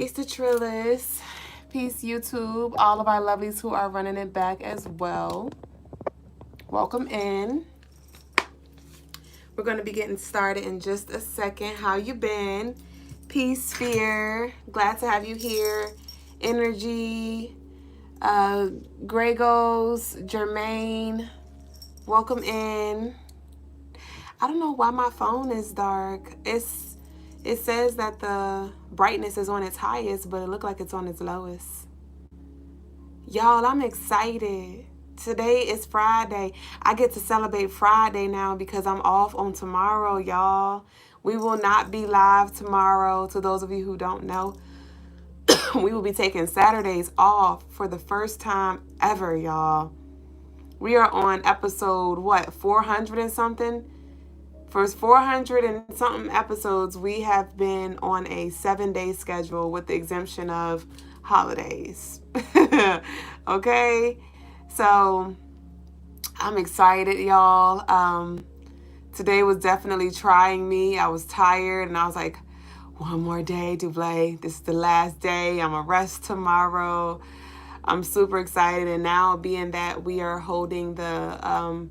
Peace to Trillis. Peace YouTube. All of our lovelies who are running it back as well. Welcome in. We're going to be getting started in just a second. How you been? Peace, Fear. Glad to have you here. Energy. Gregos. Jermaine. Welcome in. I don't know why my phone is dark. It says that the brightness is on its highest, but it looked like it's on its lowest. Y'all, I'm excited. Today is Friday. I get to celebrate Friday now because I'm off on tomorrow, y'all. We will not be live tomorrow. To those of you who don't know, we will be taking Saturdays off for the first time ever, y'all. We are on episode, 400 and something? For 400 and something episodes, we have been on a 7-day schedule with the exemption of holidays. Okay? So, I'm excited, y'all. Today was definitely trying me. I was tired and I was like, one more day, Dublé. This is the last day. I'm going to rest tomorrow. I'm super excited. And now, being that we are holding the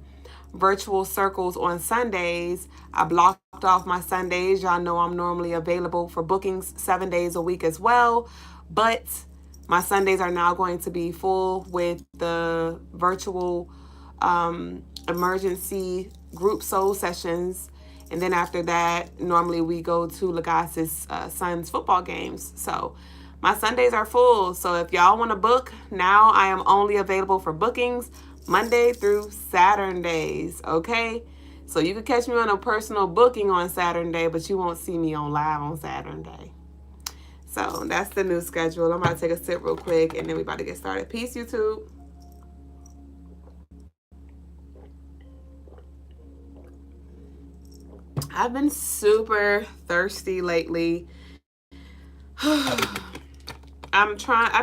virtual circles on Sundays, I blocked off my Sundays. Y'all know I'm normally available for bookings 7 days a week as well, but my Sundays are now going to be full with the virtual emergency group soul sessions. And then after that, normally we go to Legas's son's football games. So my Sundays are full. So if y'all want to book, now I am only available for bookings Monday through Saturdays, okay? So you can catch me on a personal booking on Saturday, but you won't see me on live on Saturday. So that's the new schedule. I'm about to take a sip real quick, and then we about to get started. Peace, YouTube. I've been super thirsty lately. I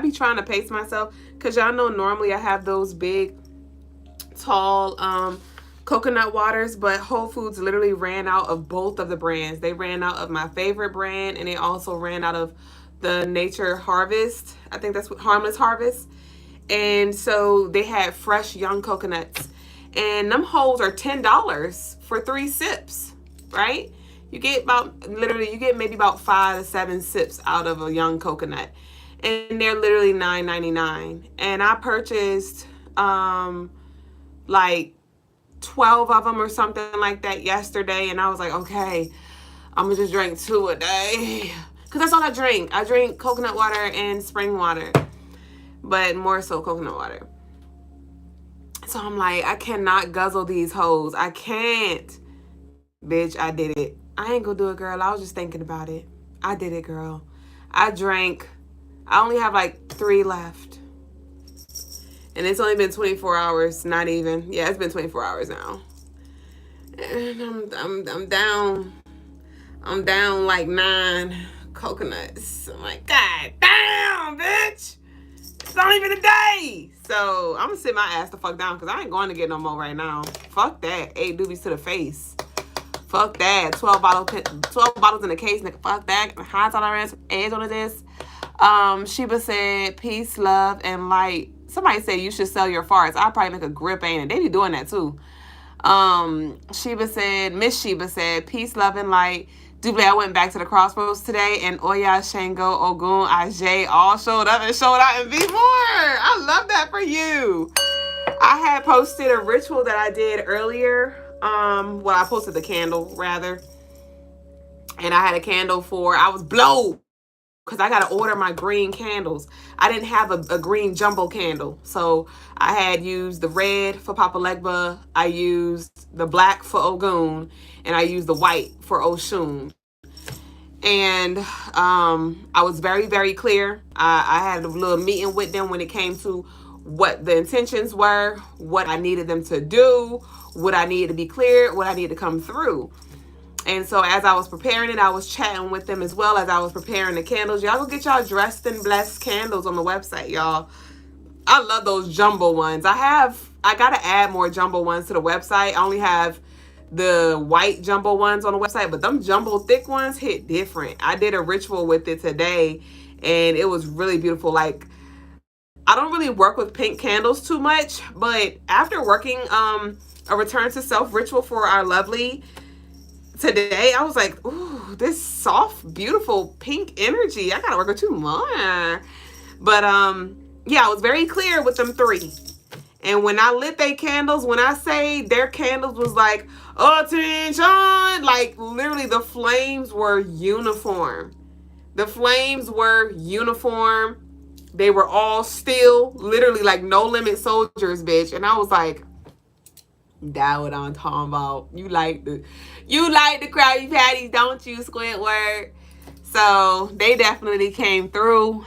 be trying to pace myself, because y'all know normally I have those big tall coconut waters, but Whole Foods literally ran out of both of the brands. They ran out of my favorite brand, and they also ran out of the Nature Harvest. I think that's what, Harmless Harvest. And so they had fresh young coconuts, and them holes are $10 for 3 sips, right? You get maybe about 5 to 7 sips out of a young coconut, and they're literally $9.99. And I purchased like 12 of them or something like that yesterday, and I was like, okay, I'm gonna just drink 2 a day, because that's all I drink. I drink coconut water and spring water, but more so coconut water. So I'm like, I cannot guzzle these hoes. I can't. Bitch, I did it. I ain't gonna do it, girl. I was just thinking about it. I did it, girl. I only have like 3 left. And it's only been 24 hours, not even. Yeah, it's been 24 hours now. And I'm down. I'm down like 9 coconuts. I'm like, God damn, bitch. It's not even a day. So I'm gonna sit my ass the fuck down, because I ain't going to get no more right now. Fuck that. 8 doobies to the face. Fuck that. 12 bottles in the case, nigga. Fuck that. High tolerance, edge on this. Sheba said, peace, love, and light. Somebody said you should sell your farts. I'll probably make a grip, ain't it? They be doing that too. Miss Sheba said, peace, love, and light. Dublé, I went back to the crossroads today, and Oya, Shango, Ogun, Ajay all showed up and showed out and be more. I love that for you. I had posted a ritual that I did earlier. I posted the candle, rather. And I had a candle I was blowed, because I got to order my green candles. I didn't have a green jumbo candle. So I had used the red for Papa Legba. I used the black for Ogun. And I used the white for Oshun. And I was very, very clear. I had a little meeting with them when it came to what the intentions were, what I needed them to do, what I needed to be clear, what I needed to come through. And so as I was preparing it, I was chatting with them as well as I was preparing the candles. Y'all go get y'all dressed and blessed candles on the website, y'all. I love those jumbo ones. I got to add more jumbo ones to the website. I only have the white jumbo ones on the website, but them jumbo thick ones hit different. I did a ritual with it today, and it was really beautiful. Like, I don't really work with pink candles too much, but after working a return to self ritual for our lovely today, I was like, ooh, this soft, beautiful pink energy. I gotta work with you more. But yeah, I was very clear with them 3. And when I lit their candles, when I say their candles was like, attention, like literally the flames were uniform. The flames were uniform. They were all still, literally like no limit soldiers, bitch. And I was like, that what I'm talking about. You like the Krabby Patties, don't you, Squidward? So they definitely came through.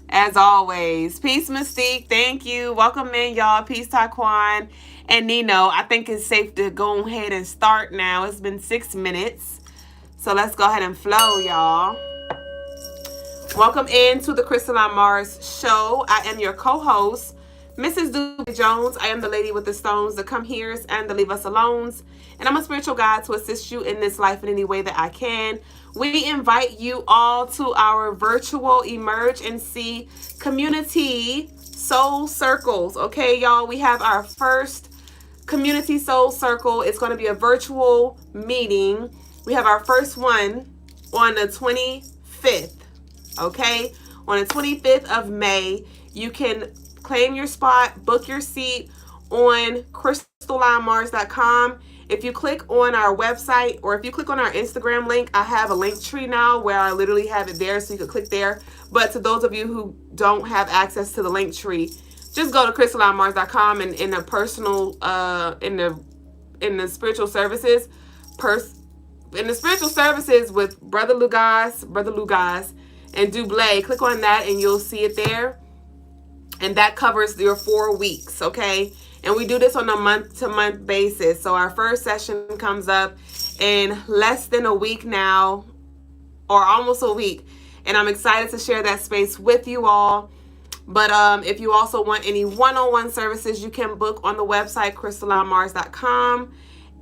As always, peace, Mystique. Thank you. Welcome in, y'all. Peace, Taquan and Nino. I think it's safe to go ahead and start now. It's been 6 minutes, so let's go ahead and flow, y'all. Welcome into the Crystaline Mars show. I am your co-host, Mrs. Doobie Jones. I am the lady with the stones, the come heres, and the leave us alones. And I'm a spiritual guide to assist you in this life in any way that I can. We invite you all to our virtual Emerge and See community soul circles. Okay, y'all, we have our first community soul circle. It's going to be a virtual meeting. We have our first one on the 25th. Okay, on the 25th of May, you can claim your spot, book your seat on CrystallineMars.com. If you click on our website or if you click on our Instagram link, I have a link tree now where I literally have it there, so you can click there. But to those of you who don't have access to the link tree, just go to CrystallineMars.com and in the personal in the spiritual services with Brother Lugas and Dublé, click on that and you'll see it there. And that covers your 4 weeks, okay? And we do this on a month-to-month basis. So our first session comes up in less than a week now, or almost a week. And I'm excited to share that space with you all. But if you also want any one-on-one services, you can book on the website, CrystallineMars.com.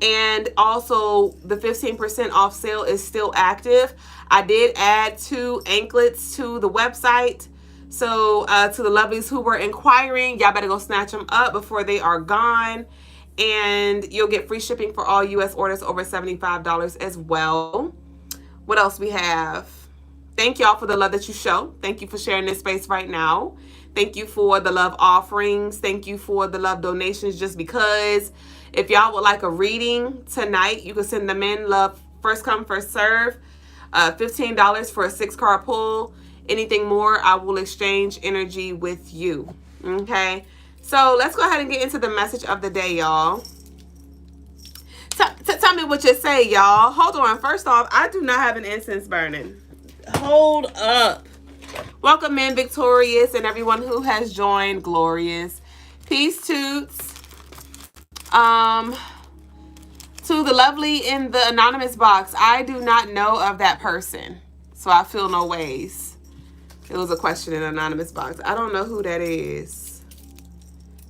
And also, the 15% off sale is still active. I did add 2 anklets to the website. So to the lovelies who were inquiring, y'all better go snatch them up before they are gone. And you'll get free shipping for all U.S. orders over $75 as well. What else we have? Thank y'all for the love that you show. Thank you for sharing this space right now. Thank you for the love offerings. Thank you for the love donations just because. If y'all would like a reading tonight, you can send them in. Love, first come, first serve. $15 for a 6-card pull. Anything more, I will exchange energy with you. Okay? So let's go ahead and get into the message of the day, y'all. Tell me what you say, y'all. Hold on. First off, I do not have an incense burning. Hold up. Welcome in, Victorious, and everyone who has joined, Glorious. Peace, Toots. To the lovely in the anonymous box, I do not know of that person, so I feel no ways. It was a question in the anonymous box. I don't know who that is.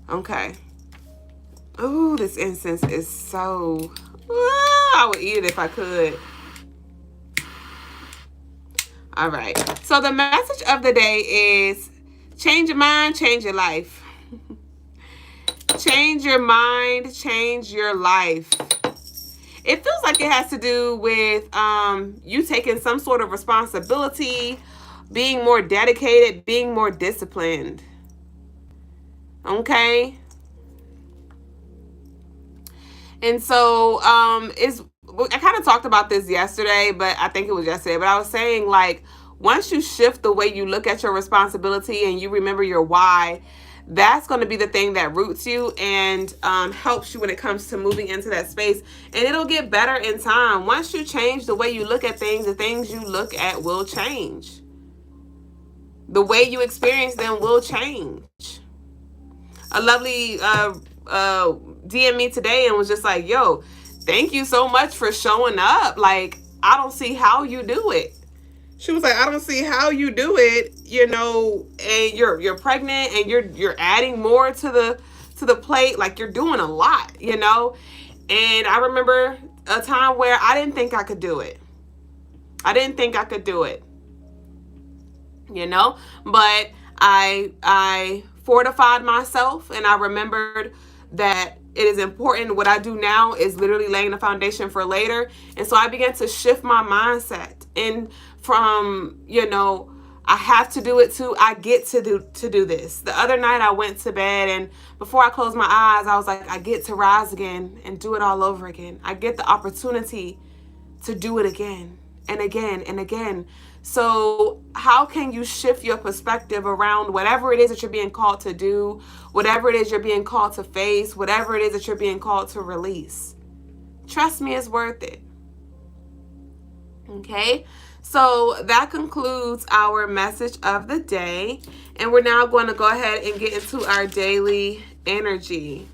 Okay. Ooh, this incense is so... I would eat it if I could. All right. So the message of the day is change your mind, change your life. Change your mind, change your life. It feels like it has to do with you taking some sort of responsibility, being more dedicated, being more disciplined. Okay? And so I kind of talked about this yesterday, but I think it was yesterday. But I was saying, like, once you shift the way you look at your responsibility and you remember your why, that's going to be the thing that roots you and helps you when it comes to moving into that space. And it'll get better in time. Once you change the way you look at things, the things you look at will change. The way you experience them will change. A lovely DM me today and was just like, yo, thank you so much for showing up. Like, I don't see how you do it. She was like, I don't see how you do it, you know, and you're pregnant and you're adding more to the plate. Like, you're doing a lot, you know. And I remember a time where I didn't think I could do it. I didn't think I could do it. you know. But I fortified myself, and I remembered that it is important. What I do now is literally laying the foundation for later. And so I began to shift my mindset, and from, you know, I have to do it too, I get to do this. The other night I went to bed, and before I closed my eyes, I was like, I get to rise again and do it all over again. I get the opportunity to do it again and again and again. So how can you shift your perspective around whatever it is that you're being called to do, whatever it is you're being called to face, whatever it is that you're being called to release? Trust me, it's worth it. Okay, so that concludes our message of the day. And we're now going to go ahead and get into our daily energy.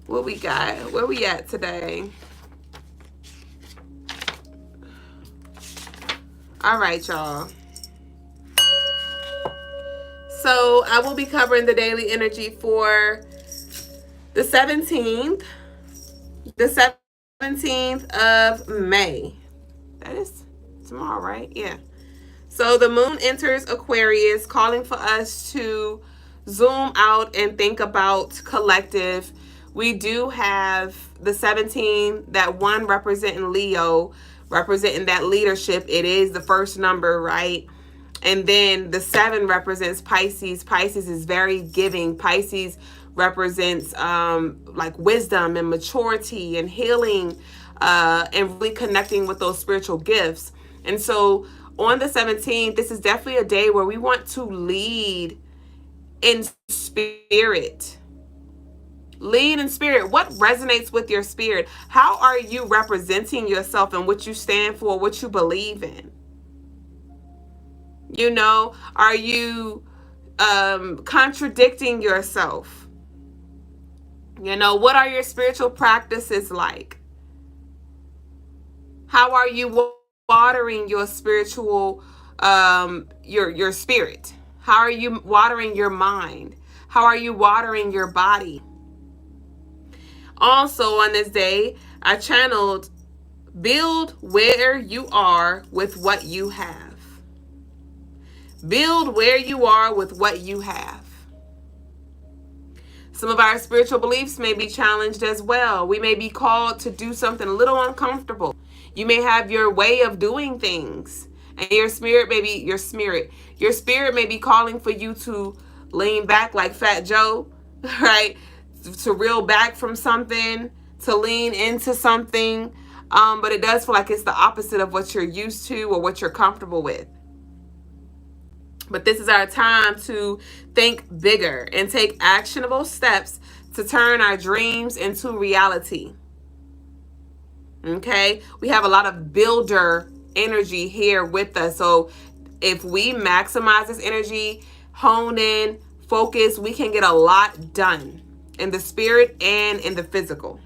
What we got? Where we at today? All right, y'all. So I will be covering the daily energy for the 17th. The 17th of May. That is tomorrow, right? Yeah. So the moon enters Aquarius, calling for us to zoom out and think about collective. We do have the 17, that one representing Leo, representing that leadership. It is the first number, right? And then the 7 represents Pisces. Pisces is very giving. Pisces represents like wisdom and maturity and healing, and really connecting with those spiritual gifts. And so on the 17th, this is definitely a day where we want to lead in spirit. Lead in spirit. What resonates with your spirit? How are you representing yourself and what you stand for, what you believe in? You know, are you contradicting yourself? You know, what are your spiritual practices like? How are you watering your spiritual, your spirit? How are you watering your mind? How are you watering your body? Also on this day, I channeled, build where you are with what you have. Build where you are with what you have. Some of our spiritual beliefs may be challenged as well. We may be called to do something a little uncomfortable. You may have your way of doing things, and your spirit may be calling for you to lean back like Fat Joe, right? To reel back from something, to lean into something. But it does feel like it's the opposite of what you're used to or what you're comfortable with. But this is our time to think bigger and take actionable steps to turn our dreams into reality. Okay? We have a lot of builder energy here with us. So if we maximize this energy, hone in, focus, we can get a lot done in the spirit and in the physical.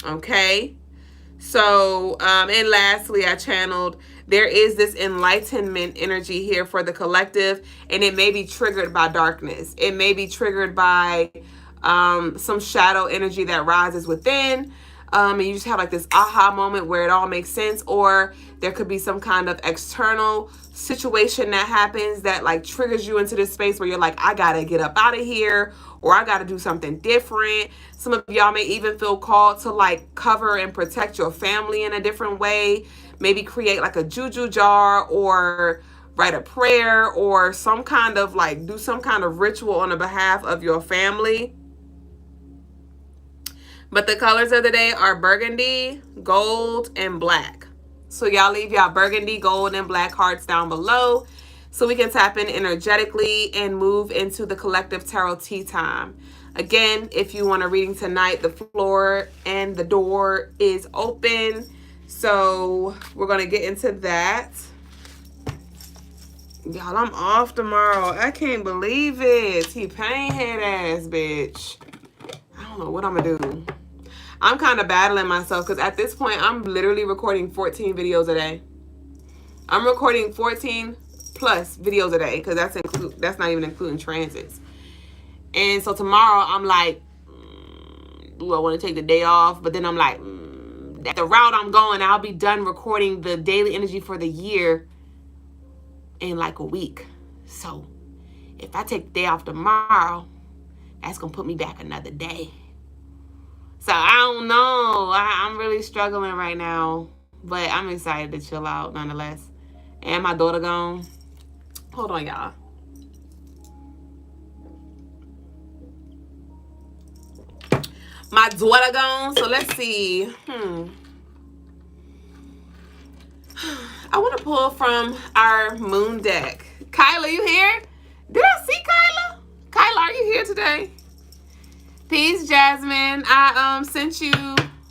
Okay? So, and lastly, I channeled, there is this enlightenment energy here for the collective, and it may be triggered by darkness. It may be triggered by some shadow energy that rises within, and you just have like this aha moment where it all makes sense, or there could be some kind of external situation that happens that like triggers you into this space where you're like, I gotta get up out of here, or I gotta do something different. Some of y'all may even feel called to like cover and protect your family in a different way. Maybe create like a juju jar, or write a prayer, or some kind of like do some kind of ritual on the behalf of your family. But the colors of the day are burgundy, gold, and black. So y'all leave y'all burgundy, gold, and black hearts down below so we can tap in energetically and move into the collective tarot tea time. Again, if you want a reading tonight, the floor and the door is open. So we're going to get into that. Y'all, I'm off tomorrow. I can't believe it. T-Pain head ass bitch. I don't know what I'm going to do. I'm kind of battling myself because at this point, I'm literally recording 14 videos a day. I'm recording 14 plus videos a day because that's not even including transits. And so tomorrow, I'm like, do I want to take the day off? But then I'm like, at the route I'm going, I'll be done recording the daily energy for the year in like a week. So if I take the day off tomorrow, that's going to put me back another day. So I don't know. I'm really struggling right now, but I'm excited to chill out nonetheless. And my daughter gone. Hold on, y'all. My daughter gone. So let's see. I want to pull from our moon deck. Kyla, you here? Did I see Kyla? Kyla, are you here today? Peace, Jasmine. I sent you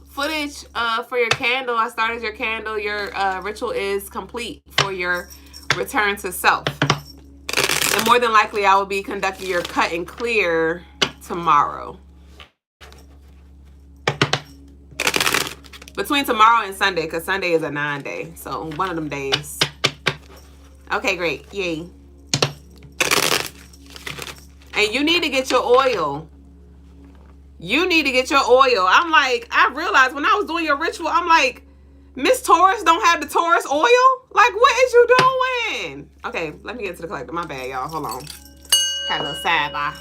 footage for your candle. I started your candle. Your ritual is complete for your return to self. And more than likely, I will be conducting your cut and clear tomorrow. Between tomorrow and Sunday, because Sunday is a 9-day. So one of them days. Okay, great. Yay. And you need to get your oil. You need to get your oil. I'm like, I realized when I was doing your ritual, I'm like, Miss Taurus don't have the Taurus oil? Like, what is you doing? Okay, let me get to the collector. My bad, y'all. Hold on. Had a little sidebar.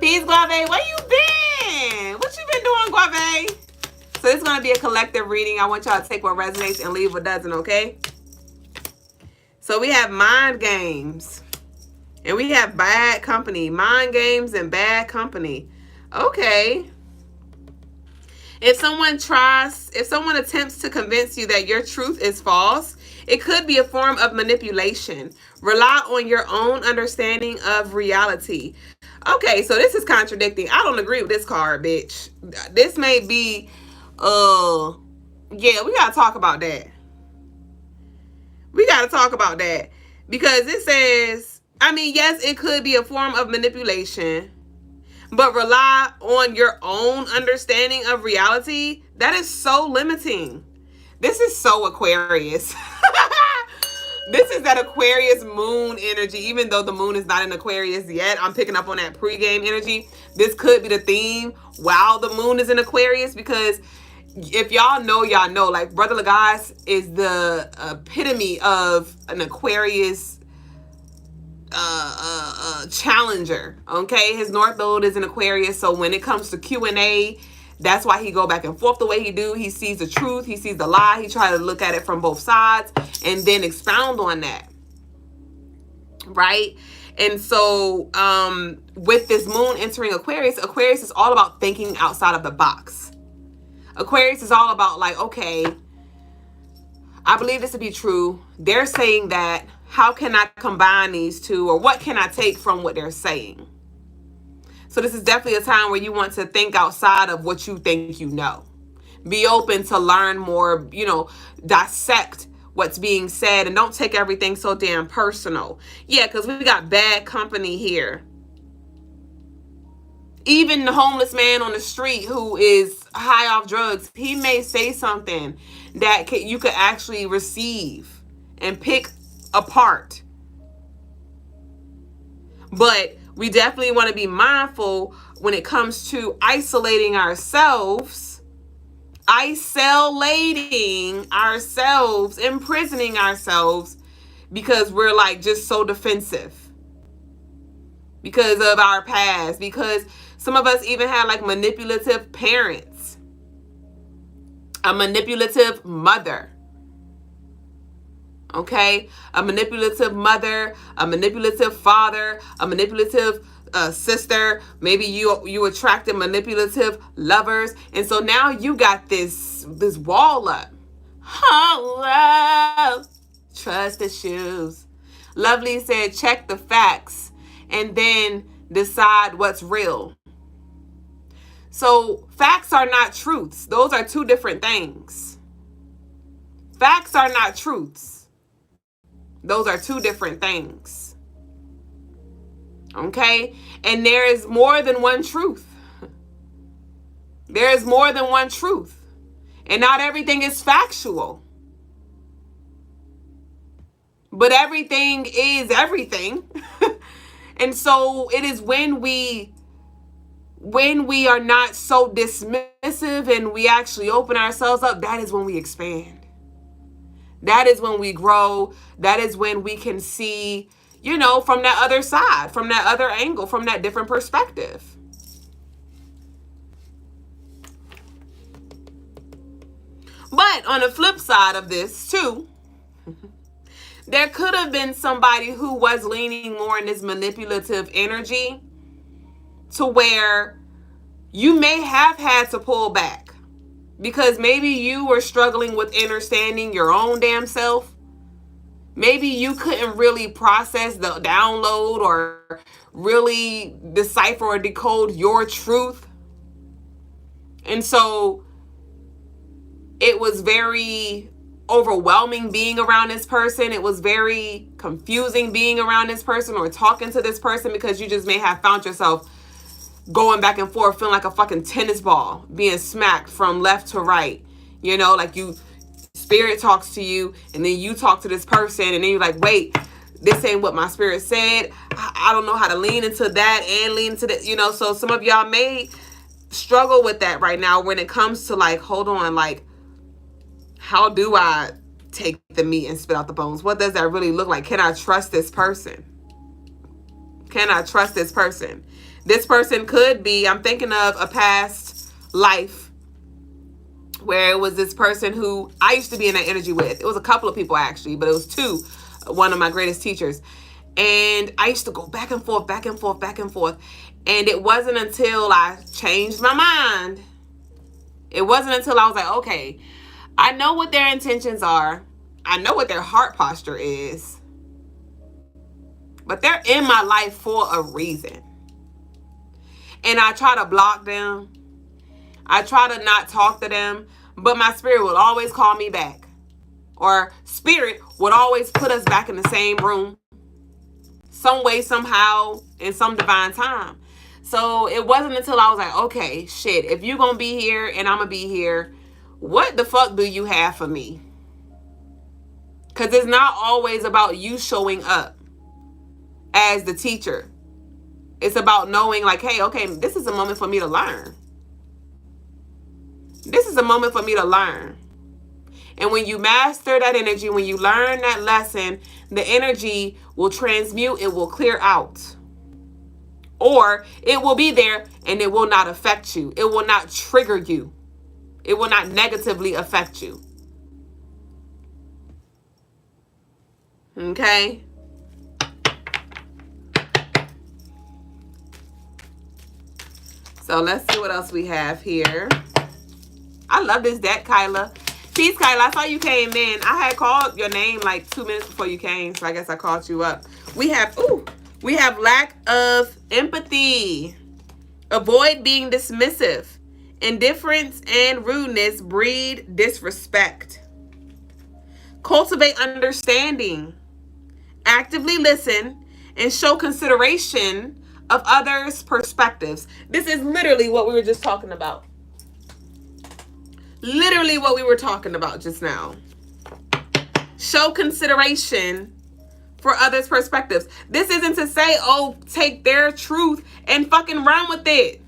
Peace, Guave. Where you been? What you been doing, Guave? So this is going to be a collective reading. I want y'all to take what resonates and leave what doesn't, okay? So we have mind games. And we have bad company. Mind games and bad company. Okay. If someone attempts to convince you that your truth is false, it could be a form of manipulation. Rely on your own understanding of reality. Okay, so this is contradicting. I don't agree with this card, bitch. This may be, yeah, we gotta talk about that. We gotta talk about that. Because it says, I mean, yes, it could be a form of manipulation. But rely on your own understanding of reality. That is so limiting. This is so Aquarius. This is that Aquarius moon energy. Even though the moon is not in Aquarius yet, I'm picking up on that pregame energy. This could be the theme while the moon is in Aquarius. Because if y'all know, like Brother Lagasse is the epitome of an Aquarius challenger. Okay, his North Node is in Aquarius, so when it comes to Q&A, that's why he go back and forth the way he do. He sees the truth, he sees the lie, he try to look at it from both sides and then expound on that, right? And so with this moon entering Aquarius is all about thinking outside of the box. Aquarius is all about like, okay, I believe this to be true. They're saying that. How can I combine these two, or what can I take from what they're saying? So this is definitely a time where you want to think outside of what you think you know. Be open to learn more, dissect what's being said, and don't take everything so damn personal. Yeah, because we got bad company here. Even the homeless man on the street who is high off drugs, he may say something that you could actually receive and pick apart. But we definitely want to be mindful when it comes to isolating ourselves, isolating ourselves, imprisoning ourselves because we're like just so defensive because of our past, because some of us even had like manipulative parents, a manipulative mother. Okay, a manipulative mother, a manipulative father, a manipulative sister. Maybe you attracted manipulative lovers, and so now you got this wall up. Oh, trust issues. Lovely said, check the facts and then decide what's real. So facts are not truths. Those are two different things. Facts are not truths. Those are two different things. Okay? And there is more than one truth. There is more than one truth. And not everything is factual. But everything is everything. And so it is when we when we are not so dismissive and we actually open ourselves up, that is when we expand. That is when we grow. That is when we can see, from that other side, from that other angle, from that different perspective. But on the flip side of this too, there could have been somebody who was leaning more in this manipulative energy to where you may have had to pull back because maybe you were struggling with understanding your own damn self. Maybe you couldn't really process the download or really decipher or decode your truth. And so it was very overwhelming being around this person. It was very confusing being around this person or talking to this person because you just may have found yourself going back and forth, feeling like a fucking tennis ball, being smacked from left to right. Like spirit talks to you and then you talk to this person and then you're like, wait, this ain't what my spirit said. I don't know how to lean into that and lean into that. So some of y'all may struggle with that right now when it comes to like, hold on, like, how do I take the meat and spit out the bones? What does that really look like? Can I trust this person? Can I trust this person? This person could be, I'm thinking of a past life where it was this person who I used to be in that energy with. It was a couple of people actually, but it was two, one of my greatest teachers. And I used to go back and forth, back and forth, back and forth. And it wasn't until I changed my mind. It wasn't until I was like, okay, I know what their intentions are. I know what their heart posture is. But they're in my life for a reason. And I try to block them. I try to not talk to them. But my spirit will always call me back. Or spirit would always put us back in the same room. Some way, somehow, in some divine time. So it wasn't until I was like, okay, shit, if you're going to be here and I'm going to be here, what the fuck do you have for me? Because it's not always about you showing up as the teacher. It's about knowing like, hey, okay, this is a moment for me to learn. This is a moment for me to learn. And when you master that energy, when you learn that lesson, the energy will transmute, it will clear out. Or it will be there and it will not affect you. It will not trigger you. It will not negatively affect you. Okay? So let's see what else we have here. I love this deck, Kyla. Peace, Kyla. I saw you came in. I had called your name like 2 minutes before you came, so I guess I called you up. We have lack of empathy. Avoid being dismissive. Indifference and rudeness breed disrespect. Cultivate understanding. Actively listen and show consideration of others' perspectives. This is literally what we were just talking about. Literally what we were talking about just now. Show consideration for others' perspectives. This isn't to say, oh, take their truth and fucking run with it.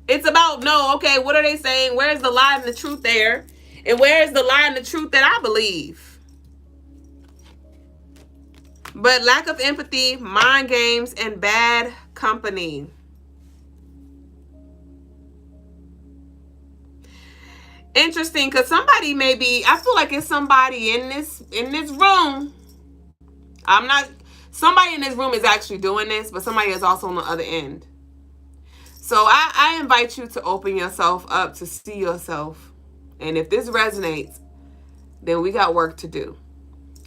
It's about, no, okay, what are they saying? Where's the lie and the truth there? And where's the lie and the truth that I believe? But lack of empathy, mind games, and bad company. Interesting, because somebody may be, I feel like it's somebody in this room. Somebody in this room is actually doing this, but somebody is also on the other end. So I invite you to open yourself up to see yourself. And if this resonates, then we got work to do.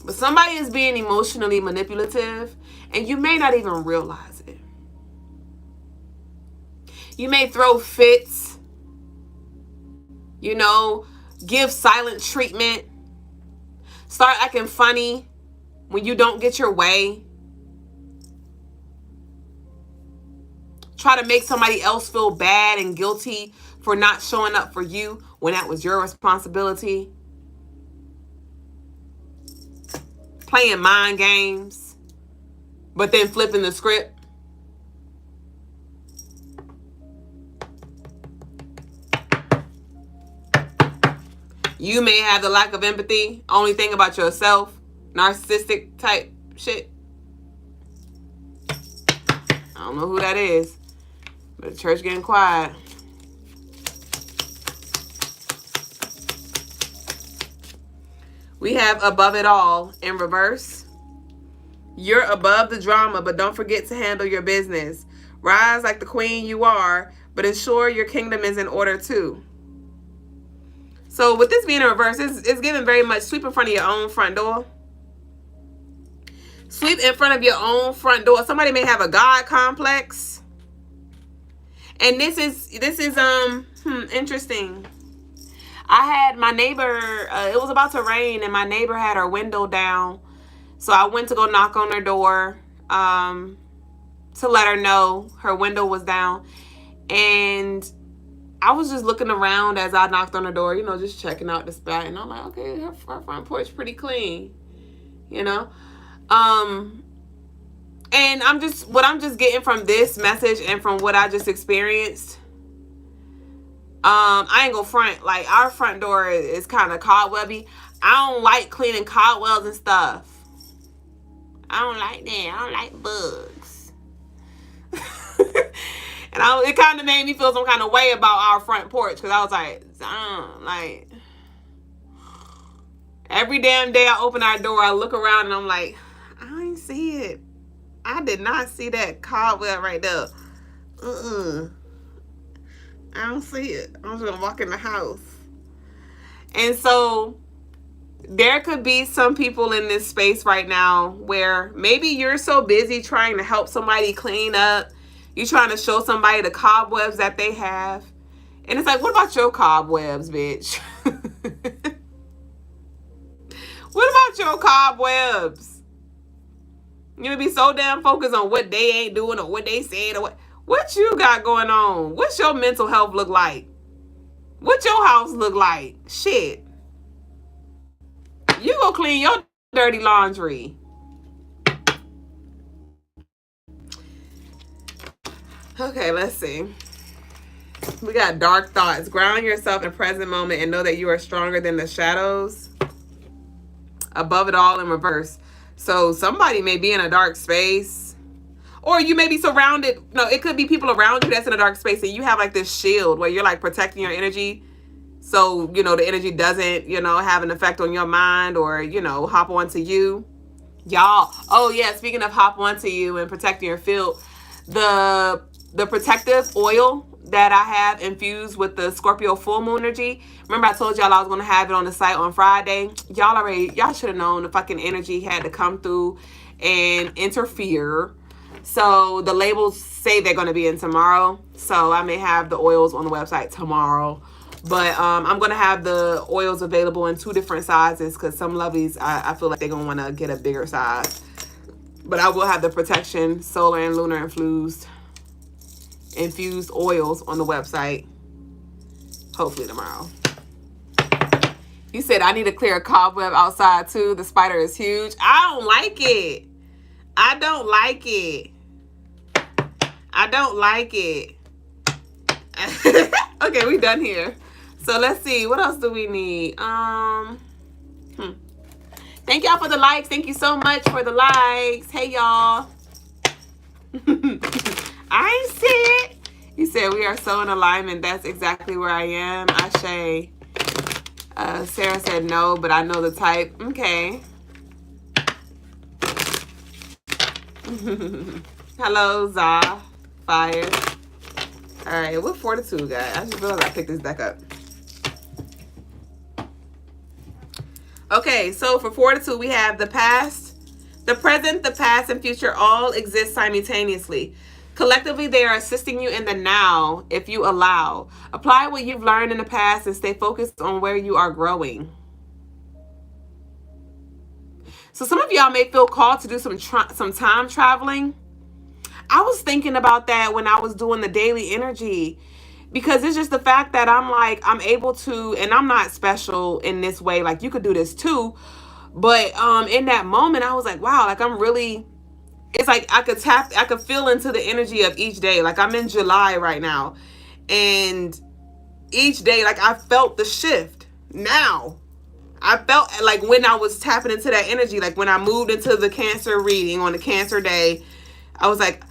But somebody is being emotionally manipulative, and you may not even realize it. You may throw fits, give silent treatment, start acting funny when you don't get your way. Try to make somebody else feel bad and guilty for not showing up for you when that was your responsibility. Playing mind games, but then flipping the script. You may have the lack of empathy, only think about yourself, narcissistic type shit. I don't know who that is, but the church getting quiet. We have above it all in reverse. You're above the drama, but don't forget to handle your business. Rise like the queen you are, but ensure your kingdom is in order too. So with this being in reverse, it's giving very much sweep in front of your own front door. Sweep in front of your own front door. Somebody may have a God complex. And this is interesting. I had my neighbor, it was about to rain, and my neighbor had her window down. So I went to go knock on her door to let her know her window was down. And I was just looking around as I knocked on her door, just checking out the spot. And I'm like, okay, her front porch pretty clean, And what I'm just getting from this message and from what I just experienced, I ain't gonna front, like our front door is kind of cobwebby. I don't like cleaning cobwebs and stuff. I don't like that. I don't like bugs. And it kind of made me feel some kind of way about our front porch, because I was like, every damn day I open our door, I look around and I'm like, I ain't see it. I did not see that cobweb right there. I don't see it. I'm just gonna walk in the house. And so there could be some people in this space right now where maybe you're so busy trying to help somebody clean up. You're trying to show somebody the cobwebs that they have. And it's like, what about your cobwebs, bitch? What about your cobwebs? You be so damn focused on what they ain't doing or what they said or what you got going on. What's your mental health look like? What your house look like? Shit. You go clean your dirty laundry. Okay, let's see. We got dark thoughts. Ground yourself in the present moment and know that you are stronger than the shadows. Above it all in reverse. So somebody may be in a dark space, or you may be surrounded. No, it could be people around you that's in a dark space, and you have like this shield where you're like protecting your energy. So, the energy doesn't, have an effect on your mind or, hop onto you. Y'all. Oh yeah. Speaking of hop onto you and protecting your field, the protective oil that I have infused with the Scorpio full moon energy. Remember I told y'all I was going to have it on the site on Friday. Y'all should have known the fucking energy had to come through and interfere. So the labels say they're going to be in tomorrow. So I may have the oils on the website tomorrow. But I'm going to have the oils available in 2 different sizes, because some lovelies, I feel like they're going to want to get a bigger size. But I will have the protection, solar and lunar infused oils on the website, hopefully tomorrow. You said I need to clear a cobweb outside too. The spider is huge. I don't like it. I don't like it. I don't like it. Okay, we done here. So let's see. What else do we need? Thank y'all for the likes. Thank you so much for the likes. Hey, y'all. I ain't see it. You said we are so in alignment. That's exactly where I am. Ashe. Sarah said no, but I know the type. Okay. Hello, Za. Fire. All right, what fortitude, guys? I just realized I picked this deck up. Okay, so for fortitude, we have the past, the present, the past, and future all exist simultaneously. Collectively, they are assisting you in the now if you allow. Apply what you've learned in the past and stay focused on where you are growing. So some of y'all may feel called to do some time traveling. I was thinking about that when I was doing the daily energy, because it's just the fact that I'm able to, and I'm not special in this way. Like, you could do this too. But in that moment, I was like, wow, like I'm really, it's like I could feel into the energy of each day. Like I'm in July right now. And each day, like I felt the shift. Now. I felt like when I was tapping into that energy, like when I moved into the Cancer reading on the Cancer day, I was like,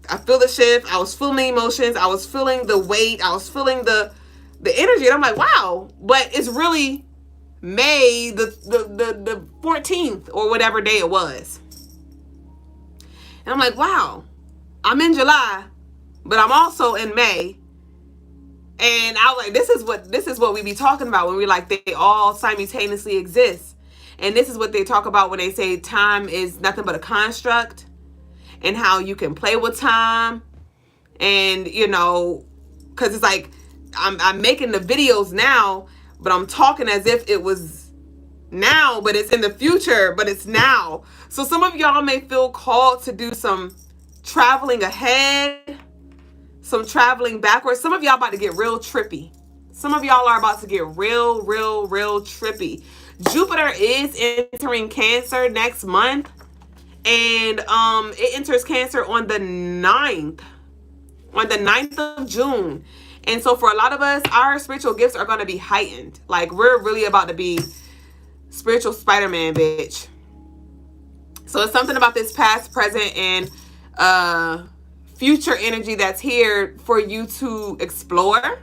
I feel the shift. I was feeling the emotions. I was feeling the weight. I was feeling the energy. And I'm like, wow. But it's really May the 14th or whatever day it was. And I'm like, wow. I'm in July, but I'm also in May. And I was like, this is what we be talking about when we like they all simultaneously exist. And this is what they talk about when they say time is nothing but a construct, and how you can play with time. And because it's like I'm making the videos now, but I'm talking as if it was now, but it's in the future, but it's now. So some of y'all may feel called to do some traveling ahead, some traveling backwards. Some of y'all about to get real trippy. Some of y'all are about to get real trippy. Jupiter is entering Cancer next month, and it enters Cancer on the 9th of June. And so for a lot of us, our spiritual gifts are going to be heightened. Like, we're really about to be spiritual Spider-Man, bitch. So it's something about this past, present, and future energy that's here for you to explore.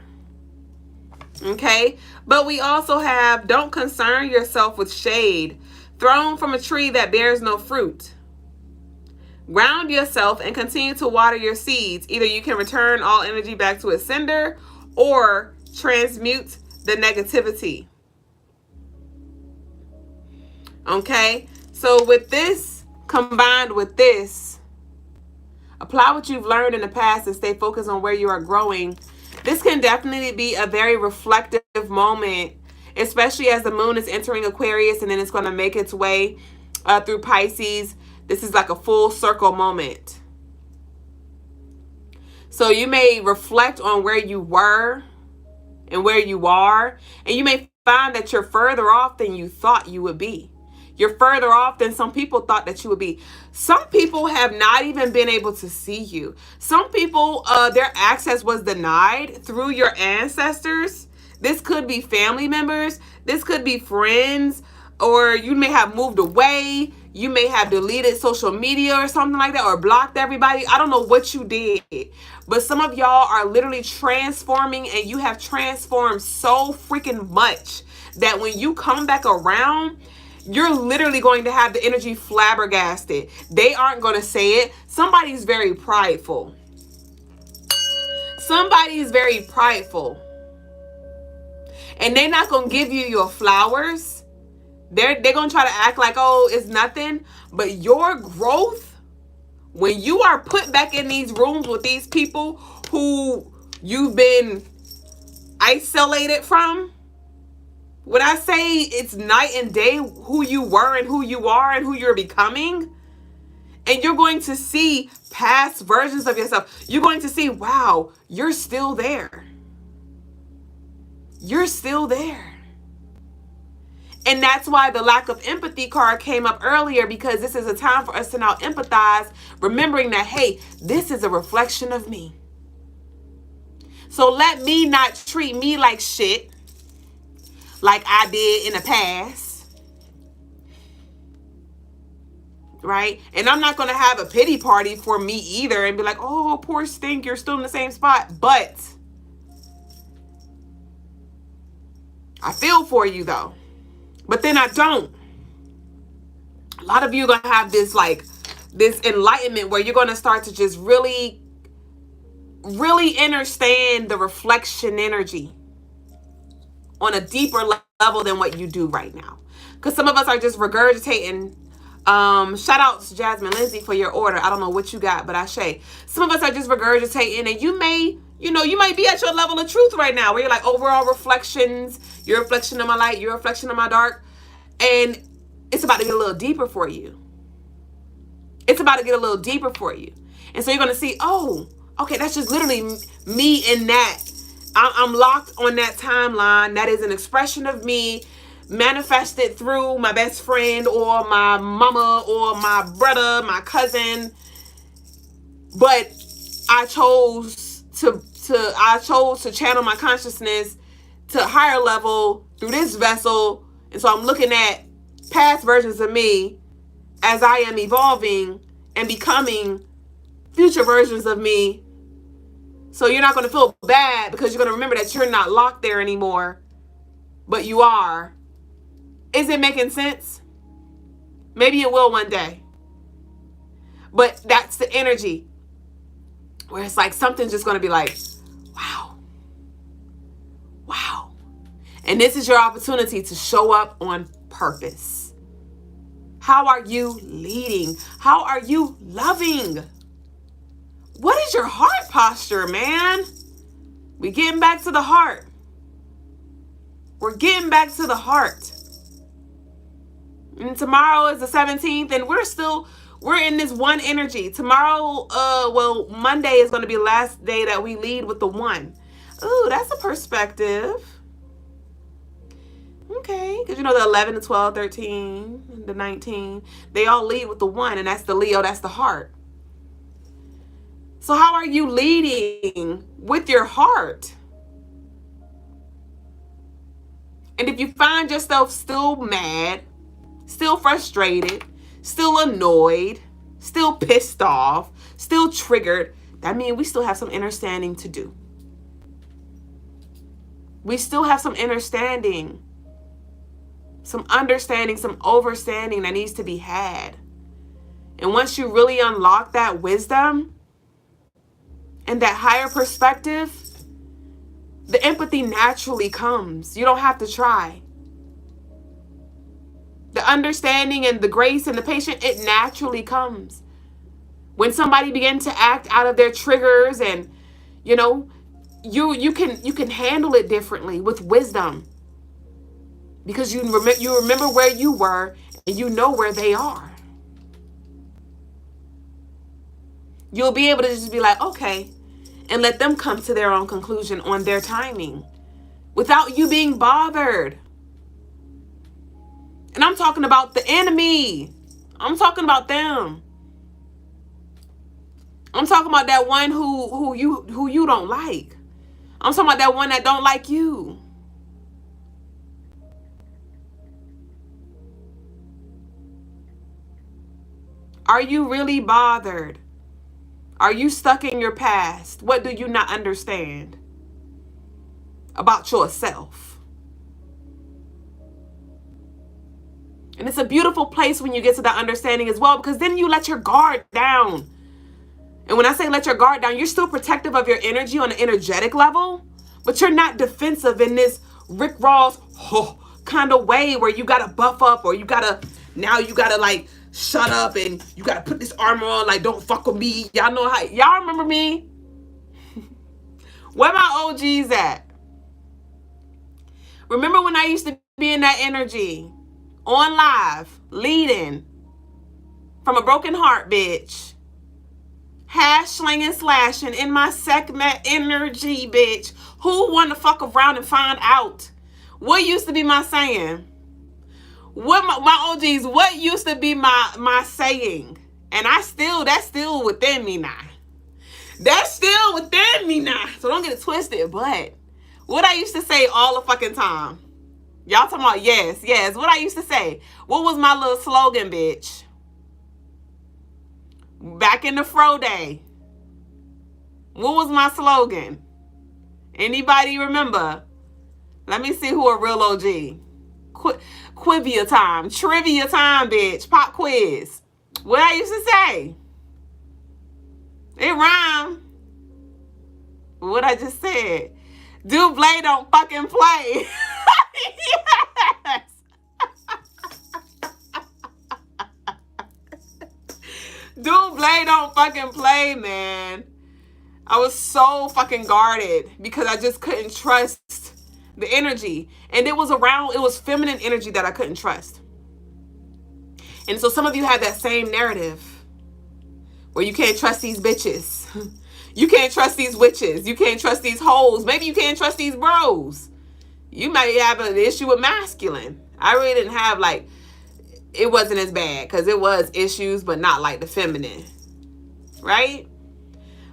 Okay? But we also have, don't concern yourself with shade thrown from a tree that bears no fruit. Ground yourself and continue to water your seeds. Either you can return all energy back to its sender or transmute the negativity. Okay? So with this, combined with this, apply what you've learned in the past and stay focused on where you are growing. This can definitely be a very reflective moment, especially as the moon is entering Aquarius and then it's going to make its way through Pisces. This is like a full circle moment. So you may reflect on where you were and where you are, and you may find that you're further off than you thought you would be. You're further off than some people thought that you would be. Some people have not even been able to see you. Some people, their access was denied through your ancestors. This could be family members. This could be friends. Or you may have moved away. You may have deleted social media or something like that, or blocked everybody. I don't know what you did. But some of y'all are literally transforming, and you have transformed so freaking much that when you come back around, you're literally going to have the energy flabbergasted. They aren't going to say it. Somebody's very prideful. Somebody is very prideful. And they're not going to give you your flowers. They're going to try to act like, oh, it's nothing. But your growth, when you are put back in these rooms with these people who you've been isolated from, when I say it's night and day who you were and who you are and who you're becoming, and you're going to see past versions of yourself, you're going to see, wow, you're still there. You're still there. And that's why the lack of empathy card came up earlier, because this is a time for us to now empathize, remembering that, hey, this is a reflection of me. So let me not treat me like shit, like I did in the past, right? And I'm not going to have a pity party for me either and be like, oh, poor stink, you're still in the same spot. But I feel for you though. But then I don't. A lot of you are going to have this enlightenment where you're going to start to just really understand the reflection energy on a deeper level than what you do right now. Because some of us are just regurgitating. Shout out to Jasmine Lindsay for your order. I don't know what you got, but I say some of us are just regurgitating, and you might be at your level of truth right now where you're like, overall reflections, your reflection of my light, your reflection of my dark, and it's about to get a little deeper for you. It's about to get a little deeper for you. And so you're going to see, oh, okay, that's just literally me in that. I'm locked on that timeline. That is an expression of me manifested through my best friend or my mama or my brother, my cousin. But I chose to channel my consciousness to a higher level through this vessel. And so I'm looking at past versions of me as I am evolving and becoming future versions of me. So you're not going to feel bad because you're going to remember that you're not locked there anymore, but you are. Is it making sense? Maybe it will one day. But that's the energy where it's like something's just going to be like, wow. Wow. And this is your opportunity to show up on purpose. How are you leading? How are you loving? What is your heart posture, man? We're getting back to the heart. We're getting back to the heart. And tomorrow is the 17th, and we're in this one energy. Tomorrow, Monday is going to be the last day that we lead with the one. Ooh, that's a perspective. Okay, because the 11, the 12, 13, the 19, they all lead with the one, and that's the Leo, that's the heart. So how are you leading with your heart? And if you find yourself still mad, still frustrated, still annoyed, still pissed off, still triggered, that means we still have some understanding to do. We still have some understanding, some overstanding that needs to be had. And once you really unlock that wisdom and that higher perspective, the empathy naturally comes. You don't have to try. The understanding and the grace and the patience, it naturally comes. When somebody begins to act out of their triggers, and you can handle it differently with wisdom, because you remember where you were and you know where they are. You'll be able to just be like, okay, and let them come to their own conclusion on their timing without you being bothered. And I'm talking about the enemy. I'm talking about them. I'm talking about that one who you don't like. I'm talking about that one that don't like you. Are you really bothered? Are you stuck in your past? What do you not understand about yourself? And it's a beautiful place when you get to that understanding as well, because then you let your guard down. And when I say let your guard down, you're still protective of your energy on an energetic level, but you're not defensive in this Rick Ross kind of way where you got to buff up, or you got to like shut up and you got to put this armor on, like don't fuck with me. Y'all remember me? Where my OGs at? Remember when I used to be in that energy on live, leading from a broken heart, bitch. Hash slinging, slashing in my segment energy, bitch. Who want to fuck around and find out? What used to be my saying? What my OGs, what used to be my saying? And that's still within me now. That's still within me now. So don't get it twisted. But what I used to say all the fucking time. Y'all talking about yes. What I used to say. What was my little slogan, bitch? Back in the fro day. What was my slogan? Anybody remember? Let me see who a real OG. Trivia time, bitch. Pop quiz. What I used to say. It rhymed. What I just said. Dublé don't fucking play. Yes. Dublé don't fucking play, man. I was so fucking guarded because I just couldn't trust the energy. And it was feminine energy that I couldn't trust. And so some of you have that same narrative where you can't trust these bitches. You can't trust these witches. You can't trust these hoes. Maybe you can't trust these bros. You might have an issue with masculine. I really didn't have it wasn't as bad because it was issues, but not like the feminine. Right?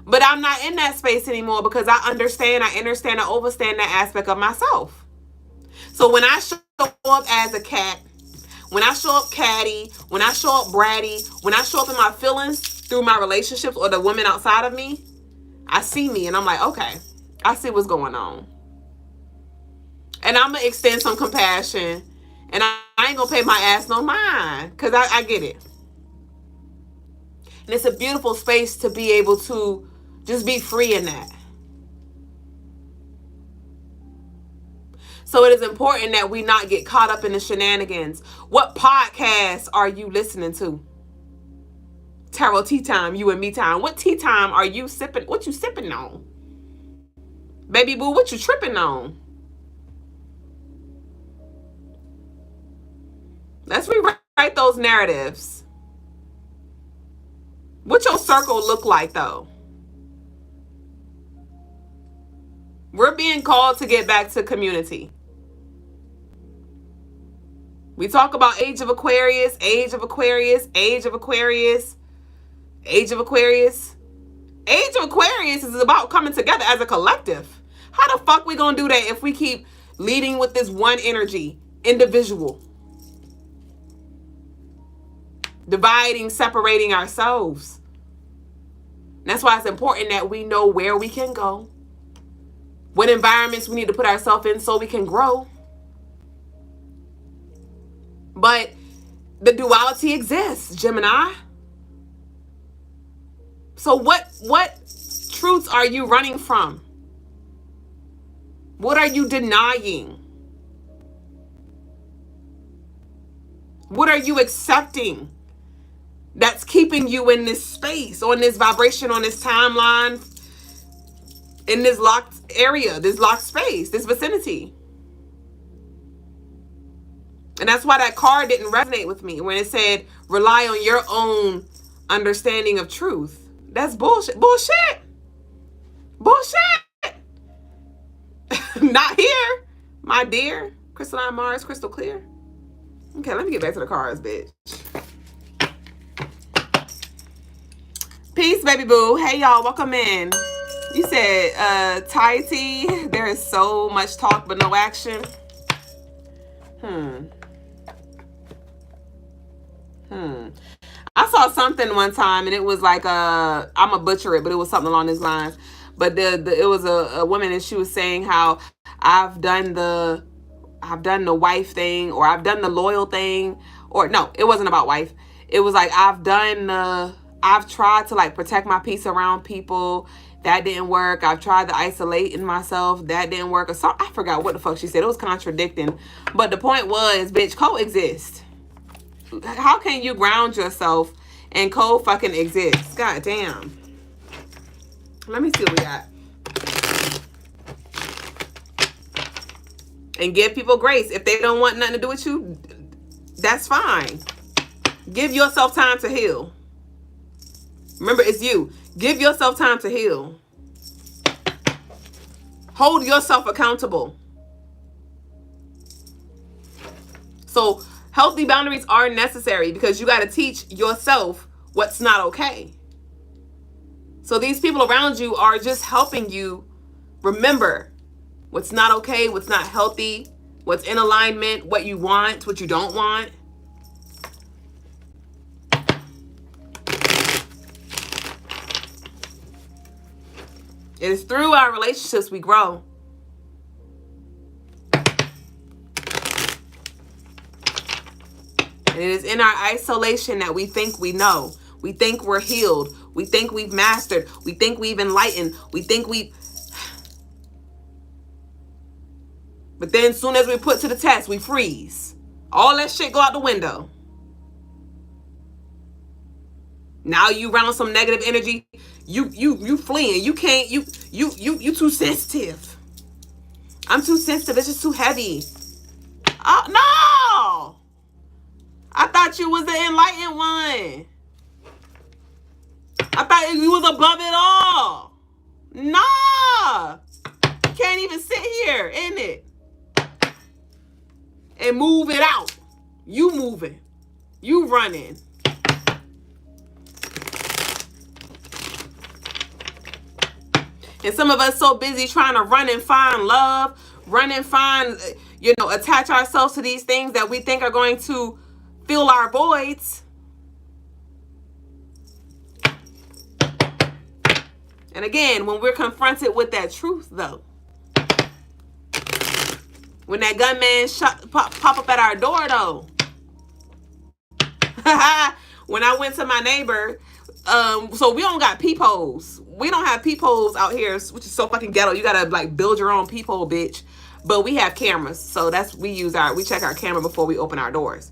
But I'm not in that space anymore because I understand, I understand that aspect of myself. So when I show up as a cat, when I show up catty, when I show up bratty, when I show up in my feelings through my relationships or the women outside of me, I see me and I'm like, okay, I see what's going on. And I'm going to extend some compassion, and I ain't going to pay my ass no mind, because I get it. And it's a beautiful space to be able to just be free in that. So it is important that we not get caught up in the shenanigans. What podcasts are you listening to? Tarot tea time, you and me time. What tea time are you sipping? What you sipping on? Baby boo, what you tripping on? Let's rewrite those narratives. What your circle look like, though? We're being called to get back to community. We talk about age of Aquarius, age of Aquarius, age of Aquarius, age of Aquarius. Age of Aquarius is about coming together as a collective. How the fuck we gonna do that if we keep leading with this one energy, individual? Dividing, separating ourselves. That's why it's important that we know where we can go, what environments we need to put ourselves in so we can grow. But the duality exists, Gemini. So what truths are you running from? What are you denying? What are you accepting that's keeping you in this space, on this vibration, on this timeline, in this locked area, this locked space, this vicinity? And that's why that card didn't resonate with me when it said, rely on your own understanding of truth. That's bullshit. Bullshit. Bullshit. Not here, my dear. Crystaline Mars, crystal clear. Okay, let me get back to the cards, bitch. Peace, baby boo. Hey, y'all. Welcome in. You said, Taiti, there is so much talk but no action. I saw something one time, and it was like, I'm going to butcher it, but it was something along these lines. But it was a woman, and she was saying how I've done the wife thing, or I've done the loyal thing, or no, it wasn't about wife. It was like, I've tried to like protect my peace around people. That didn't work. I've tried to isolate in myself. That didn't work. Or so, I forgot what the fuck she said. It was contradicting. But the point was, bitch, coexist. How can you ground yourself and fucking exist? God damn. Let me see what we got. And give people grace. If they don't want nothing to do with you, that's fine. Give yourself time to heal. Remember, it's you. Give yourself time to heal. Hold yourself accountable. So healthy boundaries are necessary because you got to teach yourself what's not okay. So these people around you are just helping you remember what's not okay, what's not healthy, what's in alignment, what you want, what you don't want. It is through our relationships we grow. And it is in our isolation that we think we know. We think we're healed. We think we've mastered. We think we've enlightened. We think we... But then as soon as we put to the test, we freeze. All that shit go out the window. Now you around some negative energy. You fleeing. You can't, you too sensitive. I'm too sensitive. It's just too heavy. Oh, no! I thought you was the enlightened one. I thought you was above it all. Nah. You can't even sit here in it and move it out. You moving. You running. And some of us so busy trying to run and find love, run and find, attach ourselves to these things that we think are going to fill our voids. And again, when we're confronted with that truth, though, when that gunman pop up at our door, though, when I went to my neighbor, so we don't got peepholes. We don't have peepholes out here, which is so fucking ghetto. You gotta like build your own peephole, bitch. But we have cameras, so we check our camera before we open our doors.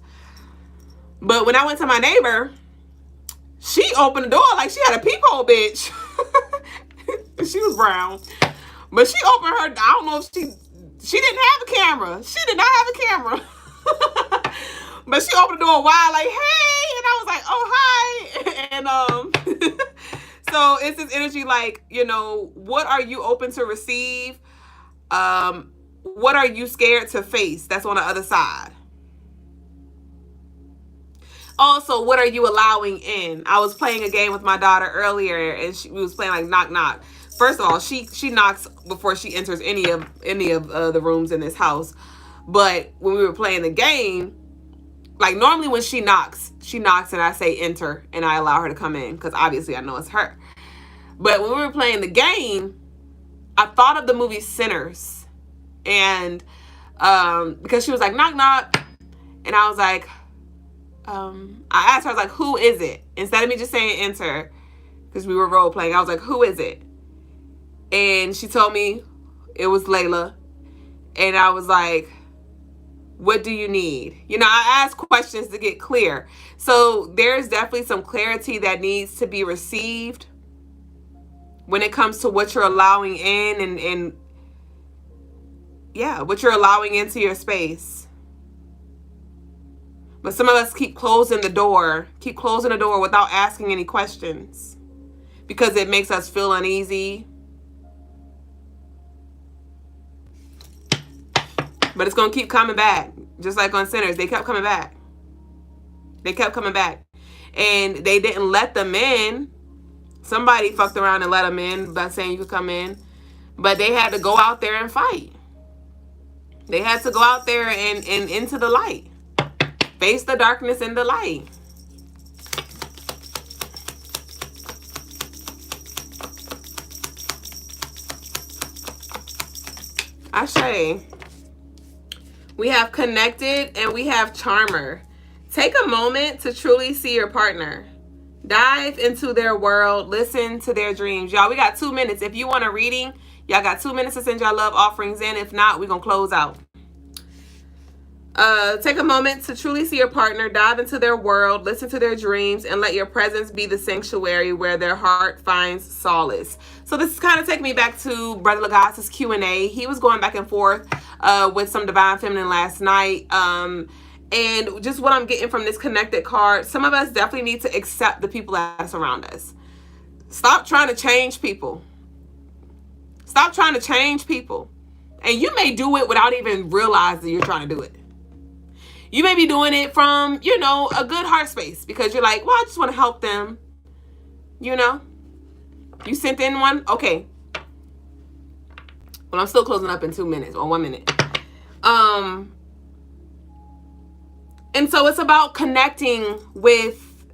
But when I went to my neighbor, she opened the door like she had a peephole, bitch. She was brown, but she opened her. I don't know if she didn't have a camera. She did not have a camera. But she opened the door wide, like, hey, and I was like, oh, hi. And so it's this energy, like, what are you open to receive? What are you scared to face? That's on the other side. Also, what are you allowing in? I was playing a game with my daughter earlier, and we was playing like knock knock. First of all, she knocks before she enters any of the rooms in this house. But when we were playing the game, like normally when she knocks and I say enter and I allow her to come in because obviously I know it's her. But when we were playing the game, I thought of the movie Sinners, and because she was like knock knock, and I was like, I asked her, I was like, who is it? Instead of me just saying enter, because we were role playing, I was like, who is it? And she told me it was Layla. And I was like, what do you need? I asked questions to get clear. So there's definitely some clarity that needs to be received when it comes to what you're allowing in and what you're allowing into your space. But some of us keep closing the door without asking any questions because it makes us feel uneasy. But it's going to keep coming back. Just like on Sinners, they kept coming back. And they didn't let them in. Somebody fucked around and let them in by saying you could come in. But they had to go out there and fight. They had to go out there and into the light. Face the darkness in the light. Ashe. We have connected and we have charmer. Take a moment to truly see your partner. Dive into their world. Listen to their dreams. Y'all, we got 2 minutes. If you want a reading, y'all got 2 minutes to send y'all love offerings in. If not, we're going to close out. Take a moment to truly see your partner. Dive into their world. Listen to their dreams. And let your presence be the sanctuary where their heart finds solace. So this is kind of taking me back to Brother Lagass's Q&A. He was going back and forth with some Divine Feminine last night. And just what I'm getting from this connected card, some of us definitely need to accept the people that surround us. Stop trying to change people. Stop trying to change people. And you may do it without even realizing you're trying to do it. You may be doing it from, a good heart space because you're like, well, I just want to help them. You sent in one? Okay. Well, I'm still closing up in 2 minutes or 1 minute. And so it's about connecting with,